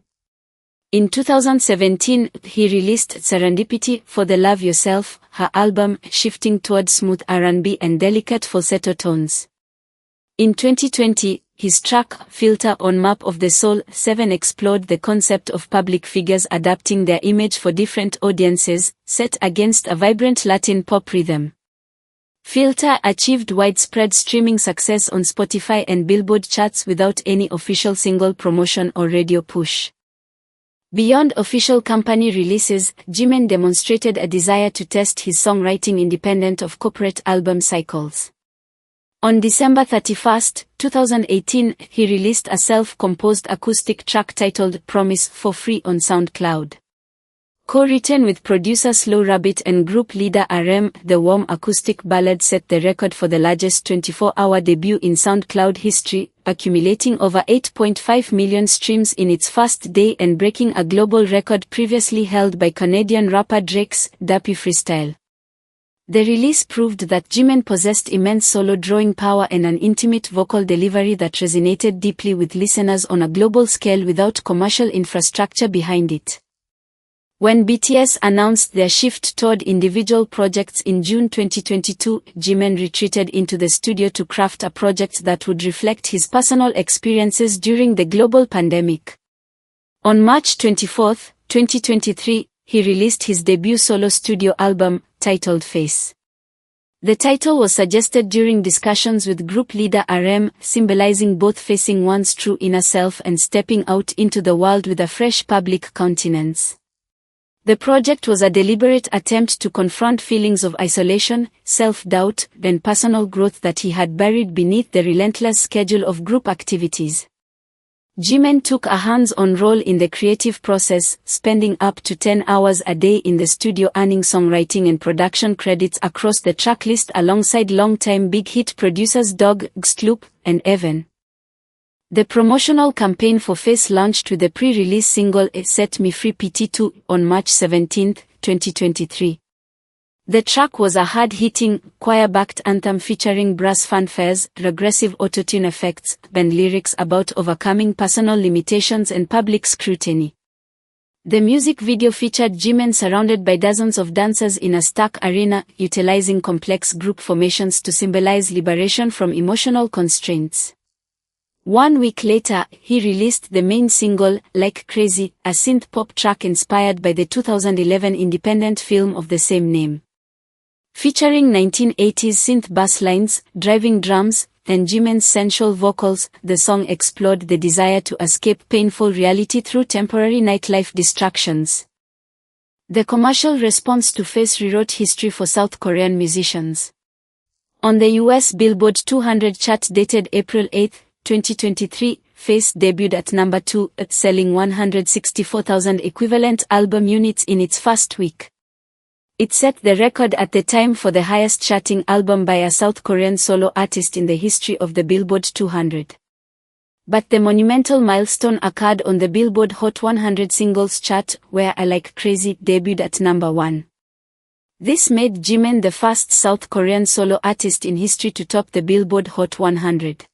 In 2017, he released Serendipity for the Love Yourself, her album, shifting toward smooth R&B and delicate falsetto tones. In 2020, his track, Filter on Map of the Soul 7 explored the concept of public figures adapting their image for different audiences, set against a vibrant Latin pop rhythm. Filter achieved widespread streaming success on Spotify and Billboard charts without any official single promotion or radio push. Beyond official company releases, Jimin demonstrated a desire to test his songwriting independent of corporate album cycles. On December 31, 2018, he released a self-composed acoustic track titled Promise for free on SoundCloud. Co-written with producer Slow Rabbit and group leader RM, the warm acoustic ballad set the record for the largest 24-hour debut in SoundCloud history, accumulating over 8.5 million streams in its first day and breaking a global record previously held by Canadian rapper Drake's Dappy Freestyle. The release proved that Jimin possessed immense solo drawing power and an intimate vocal delivery that resonated deeply with listeners on a global scale without commercial infrastructure behind it. When BTS announced their shift toward individual projects in June 2022, Jimin retreated into the studio to craft a project that would reflect his personal experiences during the global pandemic. On March 24, 2023, he released his debut solo studio album, titled Face. The title was suggested during discussions with group leader RM, symbolizing both facing one's true inner self and stepping out into the world with a fresh public countenance. The project was a deliberate attempt to confront feelings of isolation, self-doubt, and personal growth that he had buried beneath the relentless schedule of group activities. Jimin took a hands-on role in the creative process, spending up to 10 hours a day in the studio, earning songwriting and production credits across the tracklist alongside longtime big hit producers Dog, Xloop, and Evan. The promotional campaign for Face launched with the pre-release single Set Me Free PT2 on March 17, 2023. The track was a hard-hitting, choir-backed anthem featuring brass fanfares, regressive autotune effects, and lyrics about overcoming personal limitations and public scrutiny. The music video featured Jimin surrounded by dozens of dancers in a stark arena, utilizing complex group formations to symbolize liberation from emotional constraints. 1 week later, he released the main single, Like Crazy, a synth-pop track inspired by the 2011 independent film of the same name. Featuring 1980s synth bass lines, driving drums, and Jimin's sensual vocals, the song explored the desire to escape painful reality through temporary nightlife distractions. The commercial response to Face rewrote history for South Korean musicians. On the US Billboard 200 chart dated April 8, 2023, Face debuted at number 2, selling 164,000 equivalent album units in its first week. It set the record at the time for the highest charting album by a South Korean solo artist in the history of the Billboard 200. But the monumental milestone occurred on the Billboard Hot 100 singles chart, where I Like Crazy debuted at number 1. This made Jimin the first South Korean solo artist in history to top the Billboard Hot 100.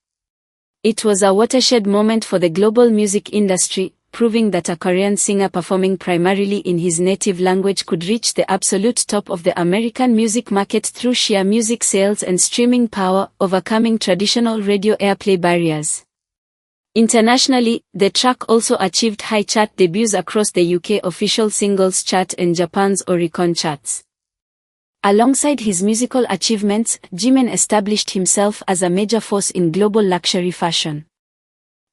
It was a watershed moment for the global music industry, proving that a Korean singer performing primarily in his native language could reach the absolute top of the American music market through sheer music sales and streaming power, overcoming traditional radio airplay barriers. Internationally, the track also achieved high chart debuts across the UK official singles chart and Japan's Oricon charts. Alongside his musical achievements, Jimin established himself as a major force in global luxury fashion.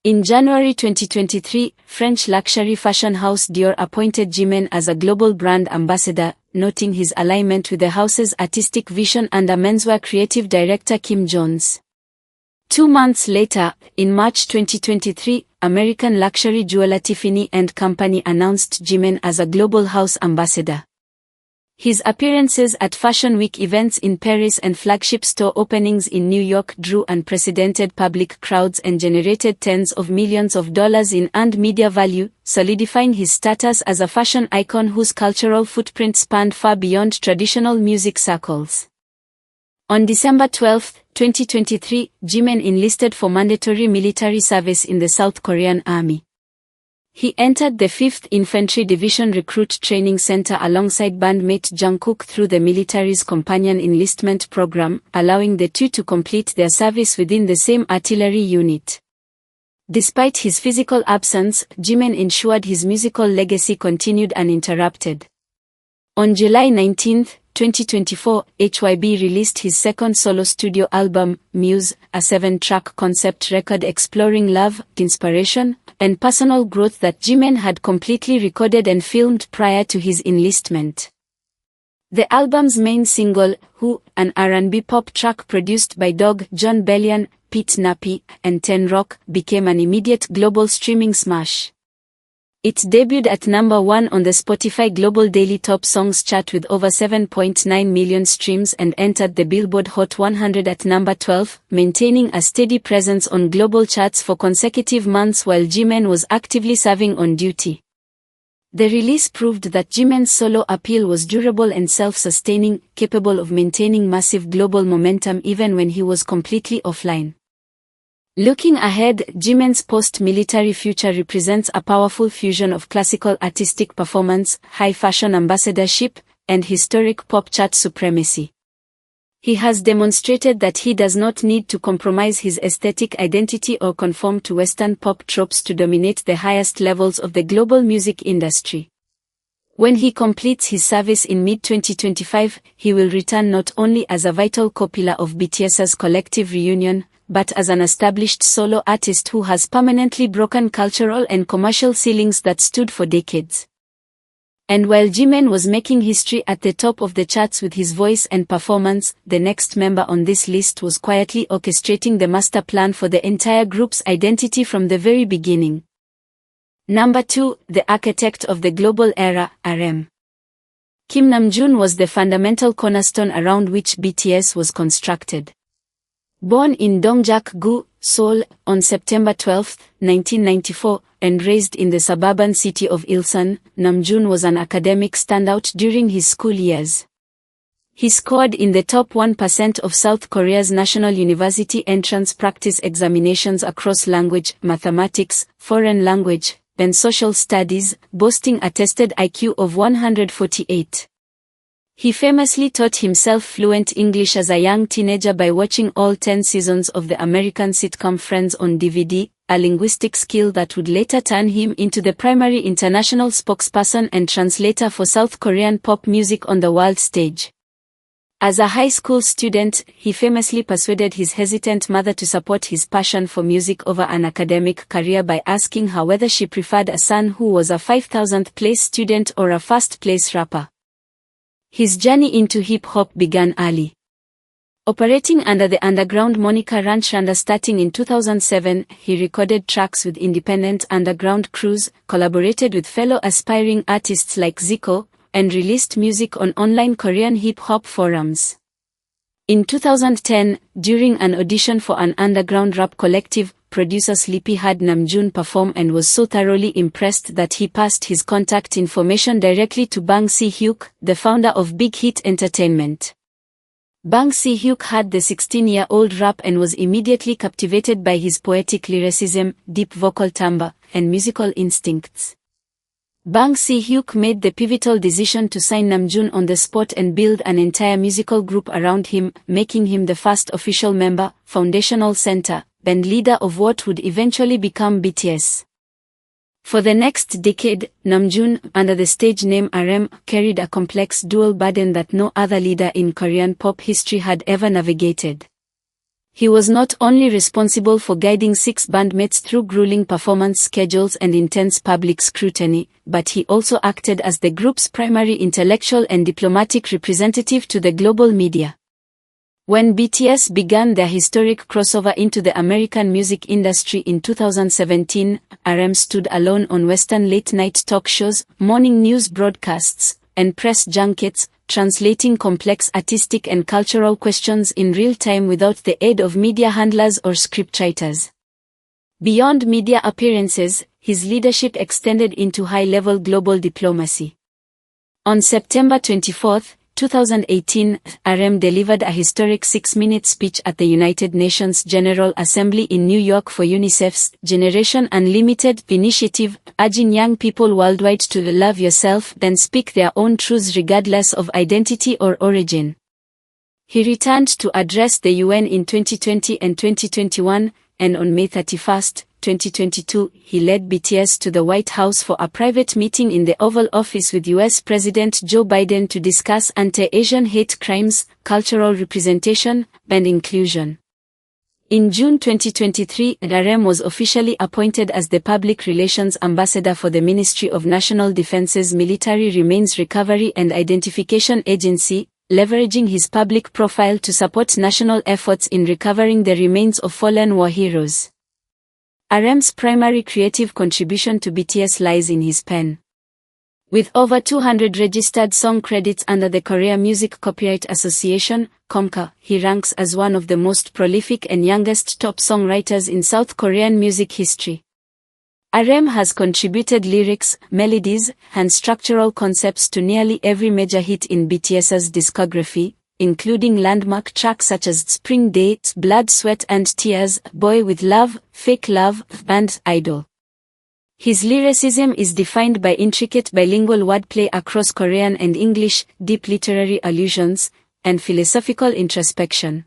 In January 2023, French luxury fashion house Dior appointed Jimin as a global brand ambassador, noting his alignment with the house's artistic vision under menswear creative director Kim Jones. 2 months later, in March 2023, American luxury jeweler Tiffany & Company announced Jimin as a global house ambassador. His appearances at Fashion Week events in Paris and flagship store openings in New York drew unprecedented public crowds and generated tens of millions of dollars in earned media value, solidifying his status as a fashion icon whose cultural footprint spanned far beyond traditional music circles. On December 12, 2023, Jimin enlisted for mandatory military service in the South Korean Army. He entered the 5th Infantry Division Recruit Training Center alongside bandmate Jungkook through the military's companion enlistment program, allowing the two to complete their service within the same artillery unit. Despite his physical absence, Jimin ensured his musical legacy continued uninterrupted. On July 19, 2024, Hybe released his second solo studio album, Muse, a 7-track concept record exploring love, inspiration, and personal growth that Jimin had completely recorded and filmed prior to his enlistment. The album's main single, Who, an R&B pop track produced by Dog, John Bellion, Pete Nappy, and Ten Rock, became an immediate global streaming smash. It debuted at number 1 on the Spotify Global Daily Top Songs chart with over 7.9 million streams and entered the Billboard Hot 100 at number 12, maintaining a steady presence on global charts for consecutive months while Jimin was actively serving on duty. The release proved that Jimin's solo appeal was durable and self-sustaining, capable of maintaining massive global momentum even when he was completely offline. Looking ahead, Jimin's post-military future represents a powerful fusion of classical artistic performance, high fashion ambassadorship, and historic pop chart supremacy. He has demonstrated that he does not need to compromise his aesthetic identity or conform to Western pop tropes to dominate the highest levels of the global music industry. When he completes his service in mid-2025, he will return not only as a vital co-pillar of BTS's collective reunion, but as an established solo artist who has permanently broken cultural and commercial ceilings that stood for decades. And while Jimin was making history at the top of the charts with his voice and performance, the next member on this list was quietly orchestrating the master plan for the entire group's identity from the very beginning. Number 2, the architect of the global era, RM. Kim Namjoon was the fundamental cornerstone around which BTS was constructed. Born in Dongjak-gu, Seoul, on September 12, 1994, and raised in the suburban city of Ilsan, Namjoon was an academic standout during his school years. He scored in the top 1% of South Korea's national university entrance practice examinations across language, mathematics, foreign language, and social studies, boasting a tested IQ of 148. He famously taught himself fluent English as a young teenager by watching all 10 seasons of the American sitcom Friends on DVD, a linguistic skill that would later turn him into the primary international spokesperson and translator for South Korean pop music on the world stage. As a high school student, he famously persuaded his hesitant mother to support his passion for music over an academic career by asking her whether she preferred a son who was a 5,000th place student or a first-place rapper. His journey into hip-hop began early. Operating under the underground moniker Ranch Randa starting in 2007, he recorded tracks with independent underground crews, collaborated with fellow aspiring artists like Zico, and released music on online Korean hip-hop forums. In 2010, during an audition for an underground rap collective, producer Sleepy heard Namjoon perform and was so thoroughly impressed that he passed his contact information directly to Bang Si-hyuk, the founder of Big Hit Entertainment. Bang Si-hyuk had the 16-year-old rap and was immediately captivated by his poetic lyricism, deep vocal timbre, and musical instincts. Bang Si-hyuk made the pivotal decision to sign Namjoon on the spot and build an entire musical group around him, making him the first official member, foundational center, and leader of what would eventually become BTS. For the next decade, Namjoon, under the stage name RM, carried a complex dual burden that no other leader in Korean pop history had ever navigated. He was not only responsible for guiding 6 bandmates through grueling performance schedules and intense public scrutiny, but he also acted as the group's primary intellectual and diplomatic representative to the global media. When BTS began their historic crossover into the American music industry in 2017, RM stood alone on Western late-night talk shows, morning news broadcasts, and press junkets, translating complex artistic and cultural questions in real time without the aid of media handlers or scriptwriters. Beyond media appearances, his leadership extended into high-level global diplomacy. On September 24, 2018, RM delivered a historic 6-minute speech at the United Nations General Assembly in New York for UNICEF's Generation Unlimited initiative, urging young people worldwide to love yourself and speak their own truths regardless of identity or origin. He returned to address the UN in 2020 and 2021, and on May 31, 2022, he led BTS to the White House for a private meeting in the Oval Office with US President Joe Biden to discuss anti-Asian hate crimes, cultural representation, and inclusion. In June 2023, RM was officially appointed as the Public Relations Ambassador for the Ministry of National Defense's Military Remains Recovery and Identification Agency, leveraging his public profile to support national efforts in recovering the remains of fallen war heroes. RM's primary creative contribution to BTS lies in his pen. With over 200 registered song credits under the Korea Music Copyright Association, KOMCA, he ranks as one of the most prolific and youngest top songwriters in South Korean music history. RM has contributed lyrics, melodies, and structural concepts to nearly every major hit in BTS's discography, including landmark tracks such as Spring Day, Blood, Sweat and Tears, Boy with Love, Fake Love, and Idol. His lyricism is defined by intricate bilingual wordplay across Korean and English, deep literary allusions, and philosophical introspection.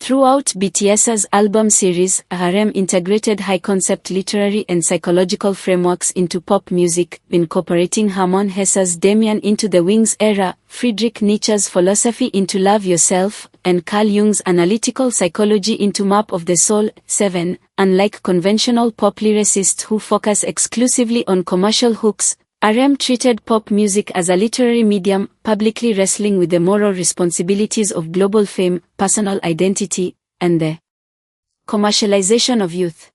Throughout BTS's album series, RM integrated high-concept literary and psychological frameworks into pop music, incorporating Hermann Hesse's Damien into the Wings era, Friedrich Nietzsche's philosophy into Love Yourself, and Carl Jung's analytical psychology into Map of the Soul. 7. Unlike conventional pop lyricists who focus exclusively on commercial hooks, RM treated pop music as a literary medium, publicly wrestling with the moral responsibilities of global fame, personal identity, and the commercialization of youth.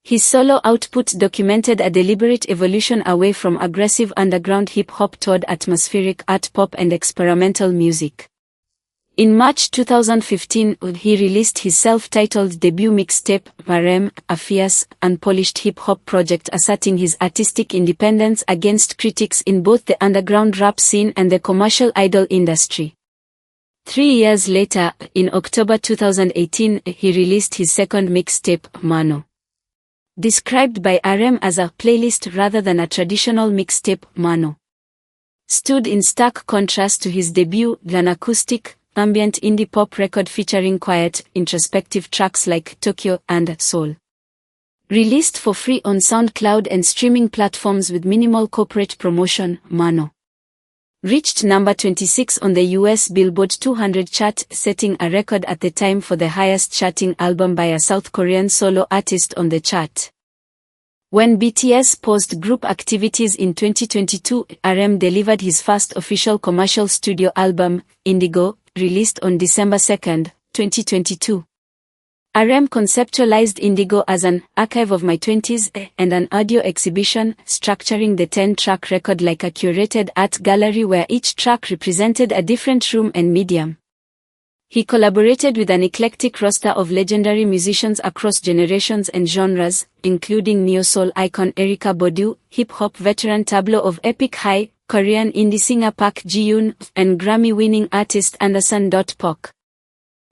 His solo output documented a deliberate evolution away from aggressive underground hip-hop toward atmospheric art pop and experimental music. In March 2015, he released his self-titled debut mixtape, RM, a fierce, unpolished hip-hop project asserting his artistic independence against critics in both the underground rap scene and the commercial idol industry. 3 years later, in October 2018, he released his second mixtape, Mano. Described by RM as a playlist rather than a traditional mixtape, Mano stood in stark contrast to his debut, an acoustic, ambient indie pop record featuring quiet, introspective tracks like Tokyo and Soul. Released for free on SoundCloud and streaming platforms with minimal corporate promotion, Mano reached number 26 on the US Billboard 200 chart, setting a record at the time for the highest charting album by a South Korean solo artist on the chart. When BTS paused group activities in 2022, RM delivered his first official commercial studio album, Indigo, released on December 2, 2022. RM conceptualized Indigo as an archive of my 20s and an audio exhibition, structuring the 10-track record like a curated art gallery where each track represented a different room and medium. He collaborated with an eclectic roster of legendary musicians across generations and genres, including neo-soul icon Erykah Badu, hip-hop veteran Tableau of Epic High, Korean indie singer Park Ji-yoon, and Grammy-winning artist Anderson .Paak.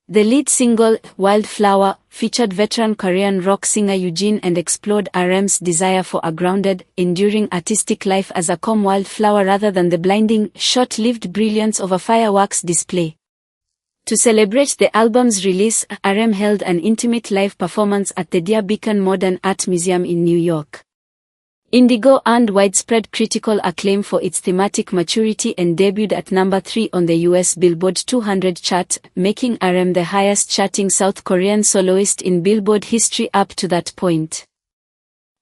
The lead single, Wildflower, featured veteran Korean rock singer Eugene and explored RM's desire for a grounded, enduring artistic life as a calm wildflower rather than the blinding, short-lived brilliance of a fireworks display. To celebrate the album's release, RM held an intimate live performance at the Deer Beacon Modern Art Museum in New York. Indigo earned widespread critical acclaim for its thematic maturity and debuted at number 3 on the US Billboard 200 chart, making RM the highest-charting South Korean soloist in Billboard history up to that point.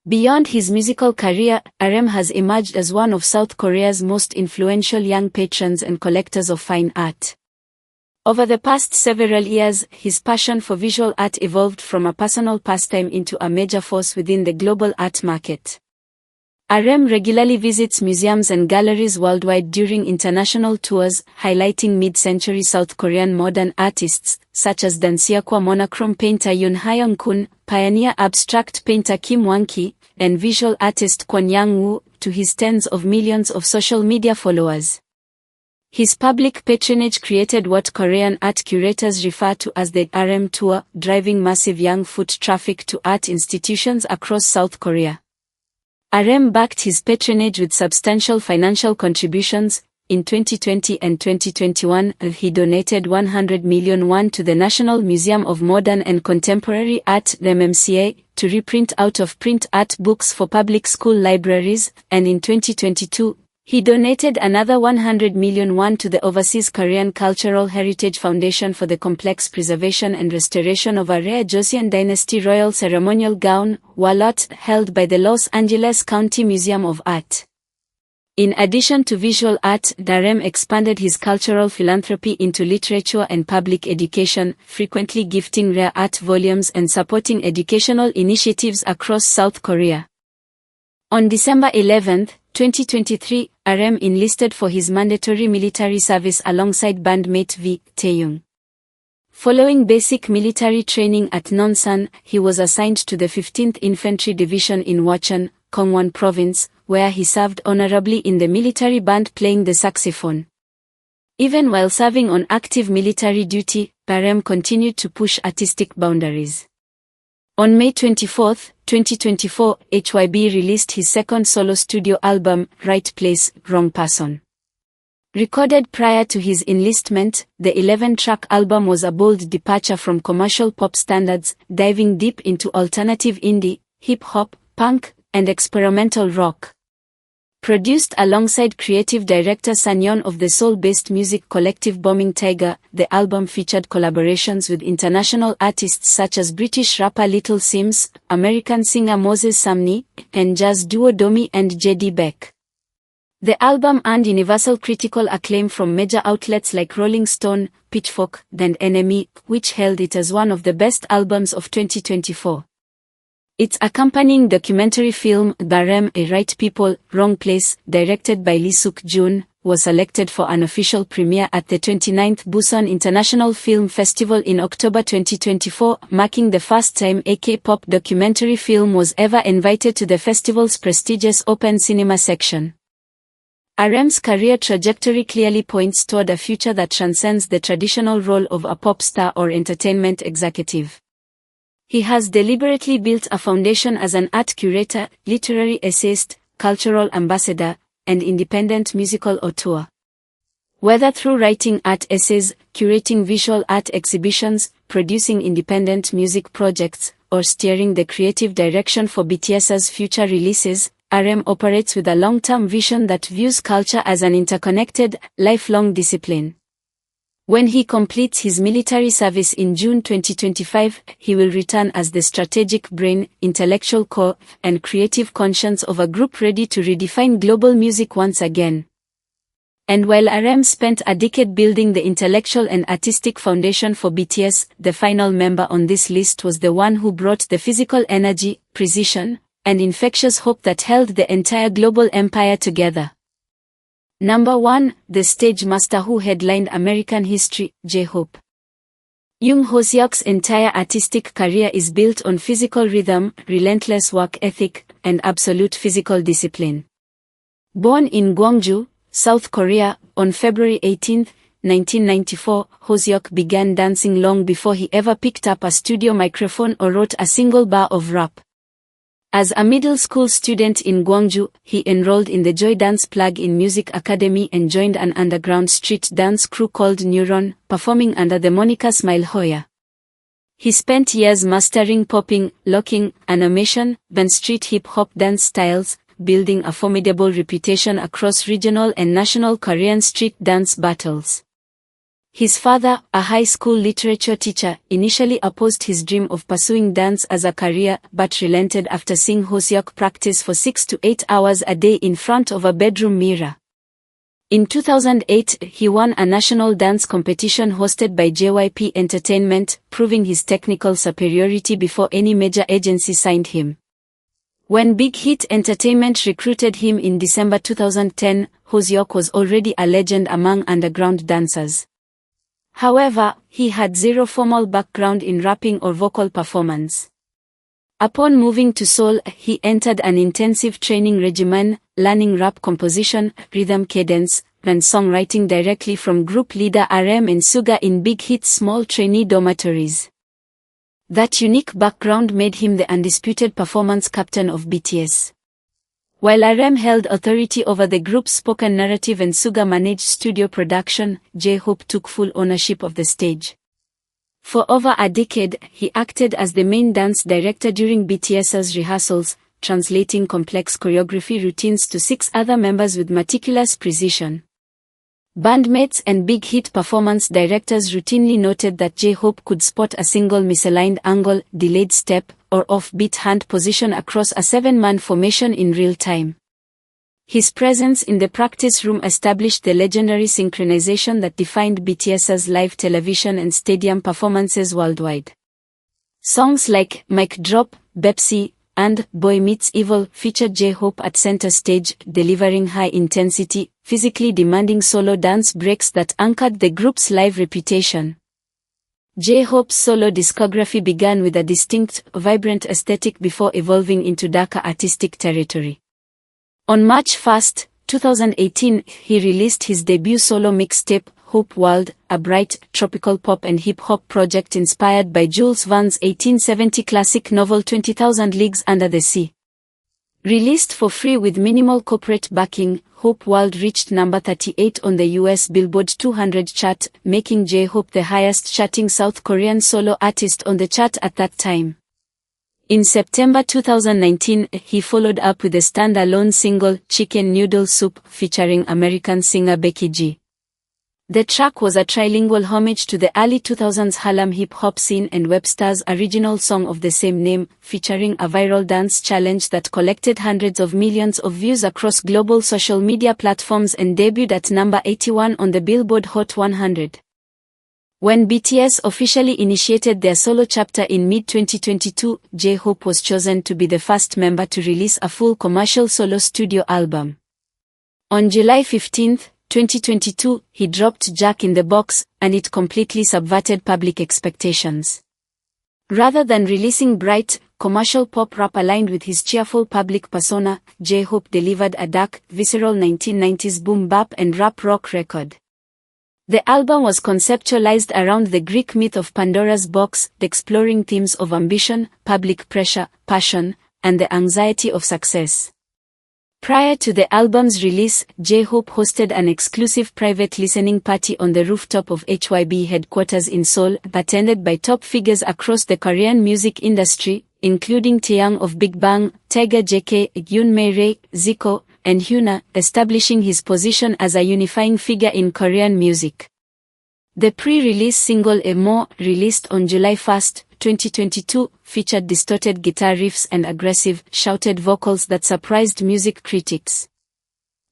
Beyond his musical career, RM has emerged as one of South Korea's most influential young patrons and collectors of fine art. Over the past several years, his passion for visual art evolved from a personal pastime into a major force within the global art market. RM regularly visits museums and galleries worldwide during international tours, highlighting mid-century South Korean modern artists, such as Danseokwa monochrome painter Yoon Hyung-kun, pioneer abstract painter Kim Won-ki, and visual artist Kwon Yang-woo, to his tens of millions of social media followers. His public patronage created what Korean art curators refer to as the RM Tour, driving massive young foot traffic to art institutions across South Korea. RM backed his patronage with substantial financial contributions. In 2020 and 2021, he donated 100 million won to the National Museum of Modern and Contemporary Art (MMCA) to reprint out-of-print art books for public school libraries, and in 2022, he donated another 100 million won to the Overseas Korean Cultural Heritage Foundation for the complex preservation and restoration of a rare Joseon Dynasty royal ceremonial gown, Walot, held by the Los Angeles County Museum of Art. In addition to visual art, RM expanded his cultural philanthropy into literature and public education, frequently gifting rare art volumes and supporting educational initiatives across South Korea. On December 11, 2023, RM enlisted for his mandatory military service alongside bandmate V. Taeyong. Following basic military training at Nonsan, he was assigned to the 15th Infantry Division in Wachon, Gangwon Province, where he served honorably in the military band playing the saxophone. Even while serving on active military duty, RM continued to push artistic boundaries. On May 24, 2024, Hybe released his second solo studio album, Right Place, Wrong Person. Recorded prior to his enlistment, the 11-track album was a bold departure from commercial pop standards, diving deep into alternative indie, hip-hop, punk, and experimental rock. Produced alongside creative director Sanyeon of the soul-based music collective Bombing Tiger, the album featured collaborations with international artists such as British rapper Little Sims, American singer Moses Sumney, and jazz duo Domi and J.D. Beck. The album earned universal critical acclaim from major outlets like Rolling Stone, Pitchfork, and NME, which hailed it as one of the best albums of 2024. Its accompanying documentary film, Barem, A Right People, Wrong Place, directed by Lee Suk-joon, was selected for an official premiere at the 29th Busan International Film Festival in October 2024, marking the first time a K-pop documentary film was ever invited to the festival's prestigious open cinema section. RM's career trajectory clearly points toward a future that transcends the traditional role of a pop star or entertainment executive. He has deliberately built a foundation as an art curator, literary essayist, cultural ambassador, and independent musical auteur. Whether through writing art essays, curating visual art exhibitions, producing independent music projects, or steering the creative direction for BTS's future releases, RM operates with a long-term vision that views culture as an interconnected, lifelong discipline. When he completes his military service in June 2025, he will return as the strategic brain, intellectual core, and creative conscience of a group ready to redefine global music once again. And while RM spent a decade building the intellectual and artistic foundation for BTS, the final member on this list was the one who brought the physical energy, precision, and infectious hope that held the entire global empire together. Number 1, the stage master who headlined American history, J-Hope. Jung Hoseok's entire artistic career is built on physical rhythm, relentless work ethic, and absolute physical discipline. Born in Gwangju, South Korea, on February 18, 1994, Hoseok began dancing long before he ever picked up a studio microphone or wrote a single bar of rap. As a middle school student in Gwangju, he enrolled in the Joy Dance Plug-in Music Academy and joined an underground street dance crew called Neuron, performing under the moniker Smile Hoya. He spent years mastering popping, locking, animation, and street hip-hop dance styles, building a formidable reputation across regional and national Korean street dance battles. His father, a high school literature teacher, initially opposed his dream of pursuing dance as a career, but relented after seeing Hoseok practice for 6 to 8 hours a day in front of a bedroom mirror. In 2008, he won a national dance competition hosted by JYP Entertainment, proving his technical superiority before any major agency signed him. When Big Hit Entertainment recruited him in December 2010, Hoseok was already a legend among underground dancers. However, he had zero formal background in rapping or vocal performance. Upon moving to Seoul, he entered an intensive training regimen, learning rap composition, rhythm cadence, and songwriting directly from group leader RM and Suga in Big Hit's small trainee dormitories. That unique background made him the undisputed performance captain of BTS. While RM held authority over the group's spoken narrative and Suga managed studio production, J-Hope took full ownership of the stage. For over a decade, he acted as the main dance director during BTS's rehearsals, translating complex choreography routines to 6 other members with meticulous precision. Bandmates and Big Hit performance directors routinely noted that J-Hope could spot a single misaligned angle, delayed step, or off-beat hand position across a 7-man formation in real time. His presence in the practice room established the legendary synchronization that defined BTS's live television and stadium performances worldwide. Songs like Mic Drop, Bepsi, and Boy Meets Evil featured J-Hope at center stage, delivering high-intensity, physically demanding solo dance breaks that anchored the group's live reputation. J-Hope's solo discography began with a distinct, vibrant aesthetic before evolving into darker artistic territory. On March 1, 2018, he released his debut solo mixtape, Hope World, a bright, tropical pop and hip-hop project inspired by Jules Verne's 1870 classic novel 20,000 Leagues Under the Sea. Released for free with minimal corporate backing, Hope World reached number 38 on the US Billboard 200 chart, making J-Hope the highest-charting South Korean solo artist on the chart at that time. In September 2019, he followed up with a standalone single, Chicken Noodle Soup, featuring American singer Becky G. The track was a trilingual homage to the early 2000s Harlem hip-hop scene and Webster's original song of the same name, featuring a viral dance challenge that collected hundreds of millions of views across global social media platforms and debuted at number 81 on the Billboard Hot 100. When BTS officially initiated their solo chapter in mid-2022, J-Hope was chosen to be the first member to release a full commercial solo studio album. On July 15, 2022, he dropped Jack in the Box, and it completely subverted public expectations. Rather than releasing bright, commercial pop rap aligned with his cheerful public persona, J-Hope delivered a dark, visceral 1990s boom bap and rap rock record. The album was conceptualized around the Greek myth of Pandora's box, exploring themes of ambition, public pressure, passion, and the anxiety of success. Prior to the album's release, J-Hope hosted an exclusive private listening party on the rooftop of Hybe headquarters in Seoul, attended by top figures across the Korean music industry, including Taeyang of Big Bang, Tiger JK, Yoon May-rae, Zico, and Hyuna, establishing his position as a unifying figure in Korean music. The pre-release single Emo, released on July 1, 2022, featured distorted guitar riffs and aggressive, shouted vocals that surprised music critics.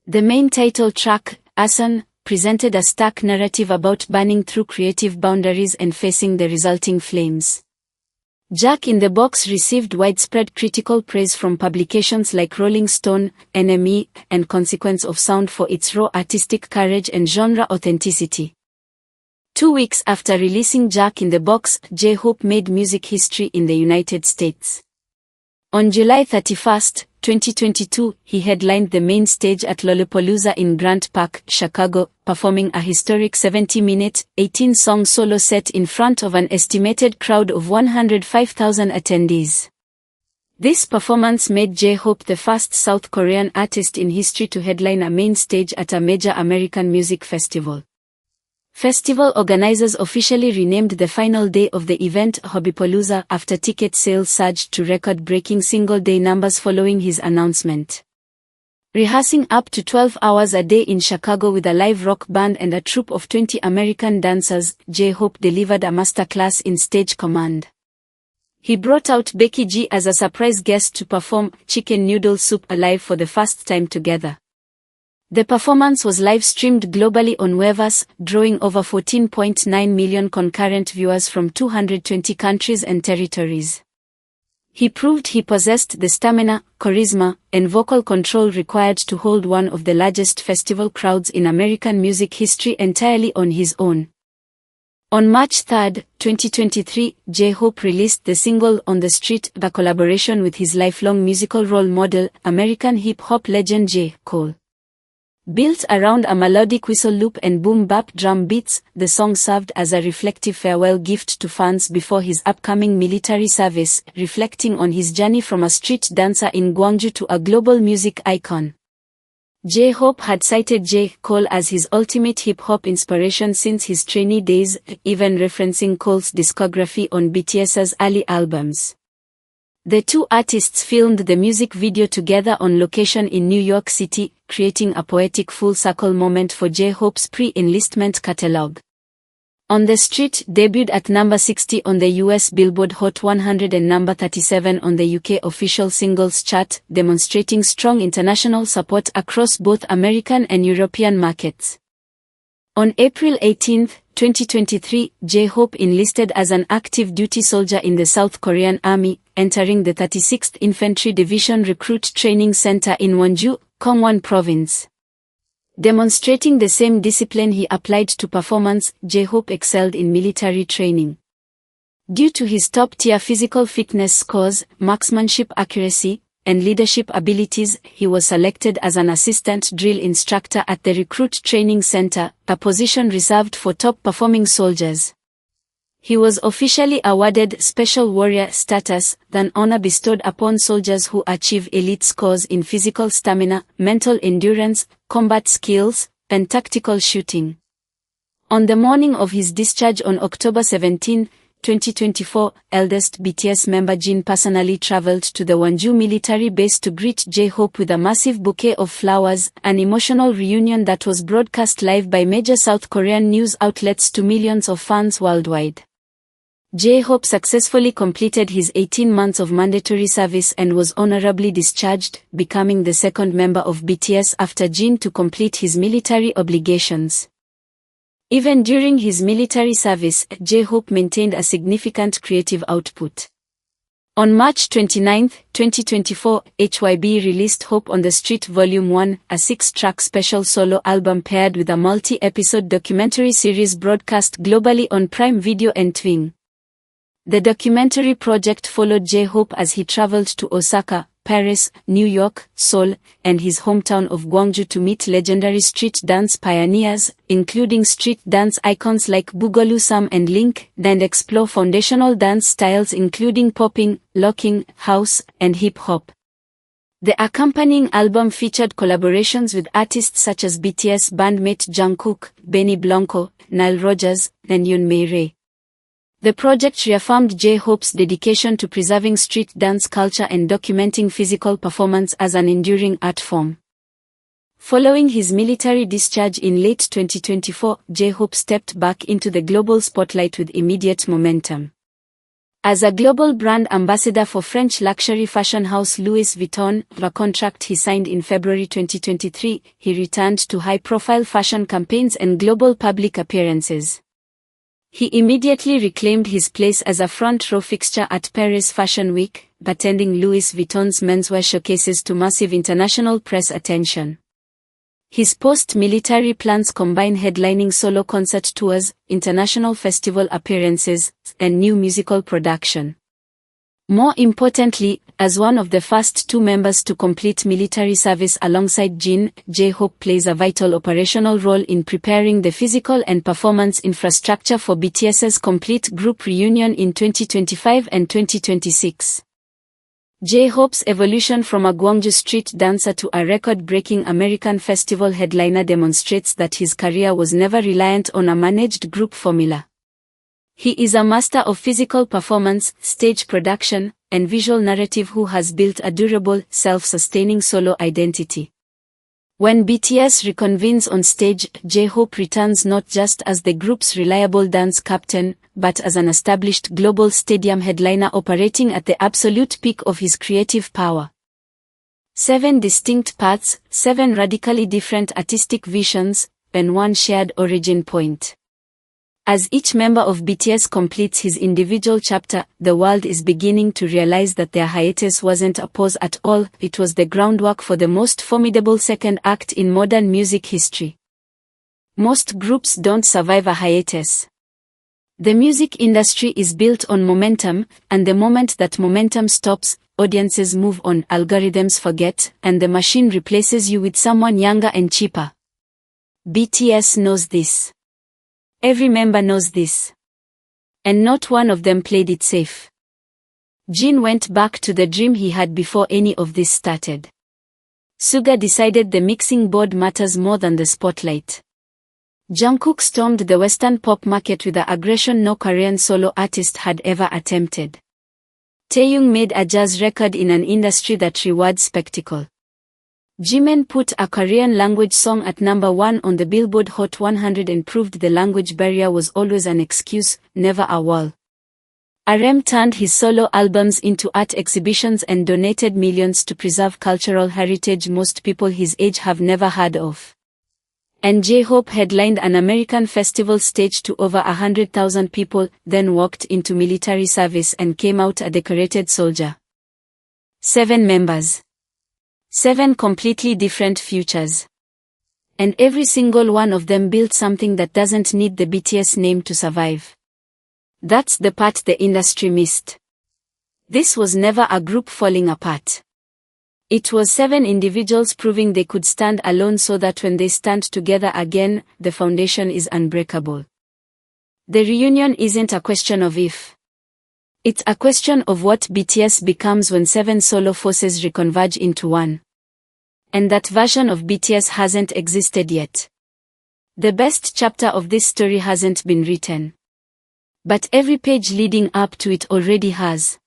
The main title track, Asan, presented a stark narrative about burning through creative boundaries and facing the resulting flames. Jack in the Box received widespread critical praise from publications like Rolling Stone, NME, and Consequence of Sound for its raw artistic courage and genre authenticity. 2 weeks after releasing Jack in the Box, J-Hope made music history in the United States. On July 31, 2022, he headlined the main stage at Lollapalooza in Grant Park, Chicago, performing a historic 70-minute, 18-song solo set in front of an estimated crowd of 105,000 attendees. This performance made J-Hope the first South Korean artist in history to headline a main stage at a major American music festival. Festival organizers officially renamed the final day of the event Hybe after ticket sales surged to record-breaking single-day numbers following his announcement. Rehearsing up to 12 hours a day in Chicago with a live rock band and a troupe of 20 American dancers, J-Hope delivered a masterclass in stage command. He brought out Becky G as a surprise guest to perform Chicken Noodle Soup live for the first time together. The performance was live-streamed globally on Weverse, drawing over 14.9 million concurrent viewers from 220 countries and territories. He proved he possessed the stamina, charisma, and vocal control required to hold one of the largest festival crowds in American music history entirely on his own. On March 3, 2023, J-Hope released the single On the Street, a collaboration with his lifelong musical role model, American hip-hop legend J. Cole. Built around a melodic whistle loop and boom-bap drum beats, the song served as a reflective farewell gift to fans before his upcoming military service, reflecting on his journey from a street dancer in Gwangju to a global music icon. J-Hope had cited J. Cole as his ultimate hip-hop inspiration since his trainee days, even referencing Cole's discography on BTS's early albums. The two artists filmed the music video together on location in New York City, creating a poetic full-circle moment for J-Hope's pre-enlistment catalog. On the Street debuted at number 60 on the US Billboard Hot 100 and number 37 on the UK official singles chart, demonstrating strong international support across both American and European markets. On April 18, 2023, J-Hope enlisted as an active duty soldier in the South Korean Army, entering the 36th Infantry Division Recruit Training Center in Wonju, Gangwon Province. Demonstrating the same discipline he applied to performance, J-Hope excelled in military training. Due to his top-tier physical fitness scores, marksmanship accuracy, and leadership abilities, he was selected as an assistant drill instructor at the Recruit Training Center, a position reserved for top-performing soldiers. He was officially awarded Special Warrior status, an honor bestowed upon soldiers who achieve elite scores in physical stamina, mental endurance, combat skills, and tactical shooting. On the morning of his discharge on October 17, 2024, eldest BTS member Jin personally traveled to the Wonju military base to greet J-Hope with a massive bouquet of flowers, an emotional reunion that was broadcast live by major South Korean news outlets to millions of fans worldwide. J-Hope successfully completed his 18 months of mandatory service and was honorably discharged, becoming the second member of BTS after Jin to complete his military obligations. Even during his military service, J-Hope maintained a significant creative output. On March 29, 2024, Hybe released Hope on the Street Volume 1, a 6-track special solo album paired with a multi-episode documentary series broadcast globally on Prime Video and Twing. The documentary project followed J-Hope as he traveled to Osaka, Paris, New York, Seoul, and his hometown of Gwangju to meet legendary street dance pioneers, including street dance icons like Boogaloo Sam and Link, and explore foundational dance styles including popping, locking, house, and hip-hop. The accompanying album featured collaborations with artists such as BTS bandmate Jungkook, Benny Blanco, Nile Rodgers, and Yoon May-rae. The project reaffirmed J-Hope's dedication to preserving street dance culture and documenting physical performance as an enduring art form. Following his military discharge in late 2024, J-Hope stepped back into the global spotlight with immediate momentum. As a global brand ambassador for French luxury fashion house Louis Vuitton, a contract he signed in February 2023, he returned to high-profile fashion campaigns and global public appearances. He immediately reclaimed his place as a front-row fixture at Paris Fashion Week, attending Louis Vuitton's menswear showcases to massive international press attention. His post-military plans combine headlining solo concert tours, international festival appearances, and new musical production. More importantly, as one of the first 2 members to complete military service alongside Jin, J-Hope plays a vital operational role in preparing the physical and performance infrastructure for BTS's complete group reunion in 2025 and 2026. J-Hope's evolution from a Gwangju street dancer to a record-breaking American festival headliner demonstrates that his career was never reliant on a managed group formula. He is a master of physical performance, stage production, and visual narrative who has built a durable, self-sustaining solo identity. When BTS reconvenes on stage, J-Hope returns not just as the group's reliable dance captain, but as an established global stadium headliner operating at the absolute peak of his creative power. 7 distinct paths, 7 radically different artistic visions, and 1 shared origin point. As each member of BTS completes his individual chapter, the world is beginning to realize that their hiatus wasn't a pause at all, it was the groundwork for the most formidable second act in modern music history. Most groups don't survive a hiatus. The music industry is built on momentum, and the moment that momentum stops, audiences move on, algorithms forget, and the machine replaces you with someone younger and cheaper. BTS knows this. Every member knows this. And not one of them played it safe. Jin went back to the dream he had before any of this started. Suga decided the mixing board matters more than the spotlight. Jungkook stormed the Western pop market with the aggression no Korean solo artist had ever attempted. Taeyong made a jazz record in an industry that rewards spectacle. Jimin put a Korean language song at number 1 on the Billboard Hot 100 and proved the language barrier was always an excuse, never a wall. RM turned his solo albums into art exhibitions and donated millions to preserve cultural heritage most people his age have never heard of. And J-Hope headlined an American festival stage to over 100,000 people, then walked into military service and came out a decorated soldier. 7 members. 7 completely different futures. And every single one of them built something that doesn't need the BTS name to survive. That's the part the industry missed. This was never a group falling apart. It was 7 individuals proving they could stand alone so that when they stand together again, the foundation is unbreakable. The reunion isn't a question of if. It's a question of what BTS becomes when 7 solo forces reconverge into one. And that version of BTS hasn't existed yet. The best chapter of this story hasn't been written. But every page leading up to it already has.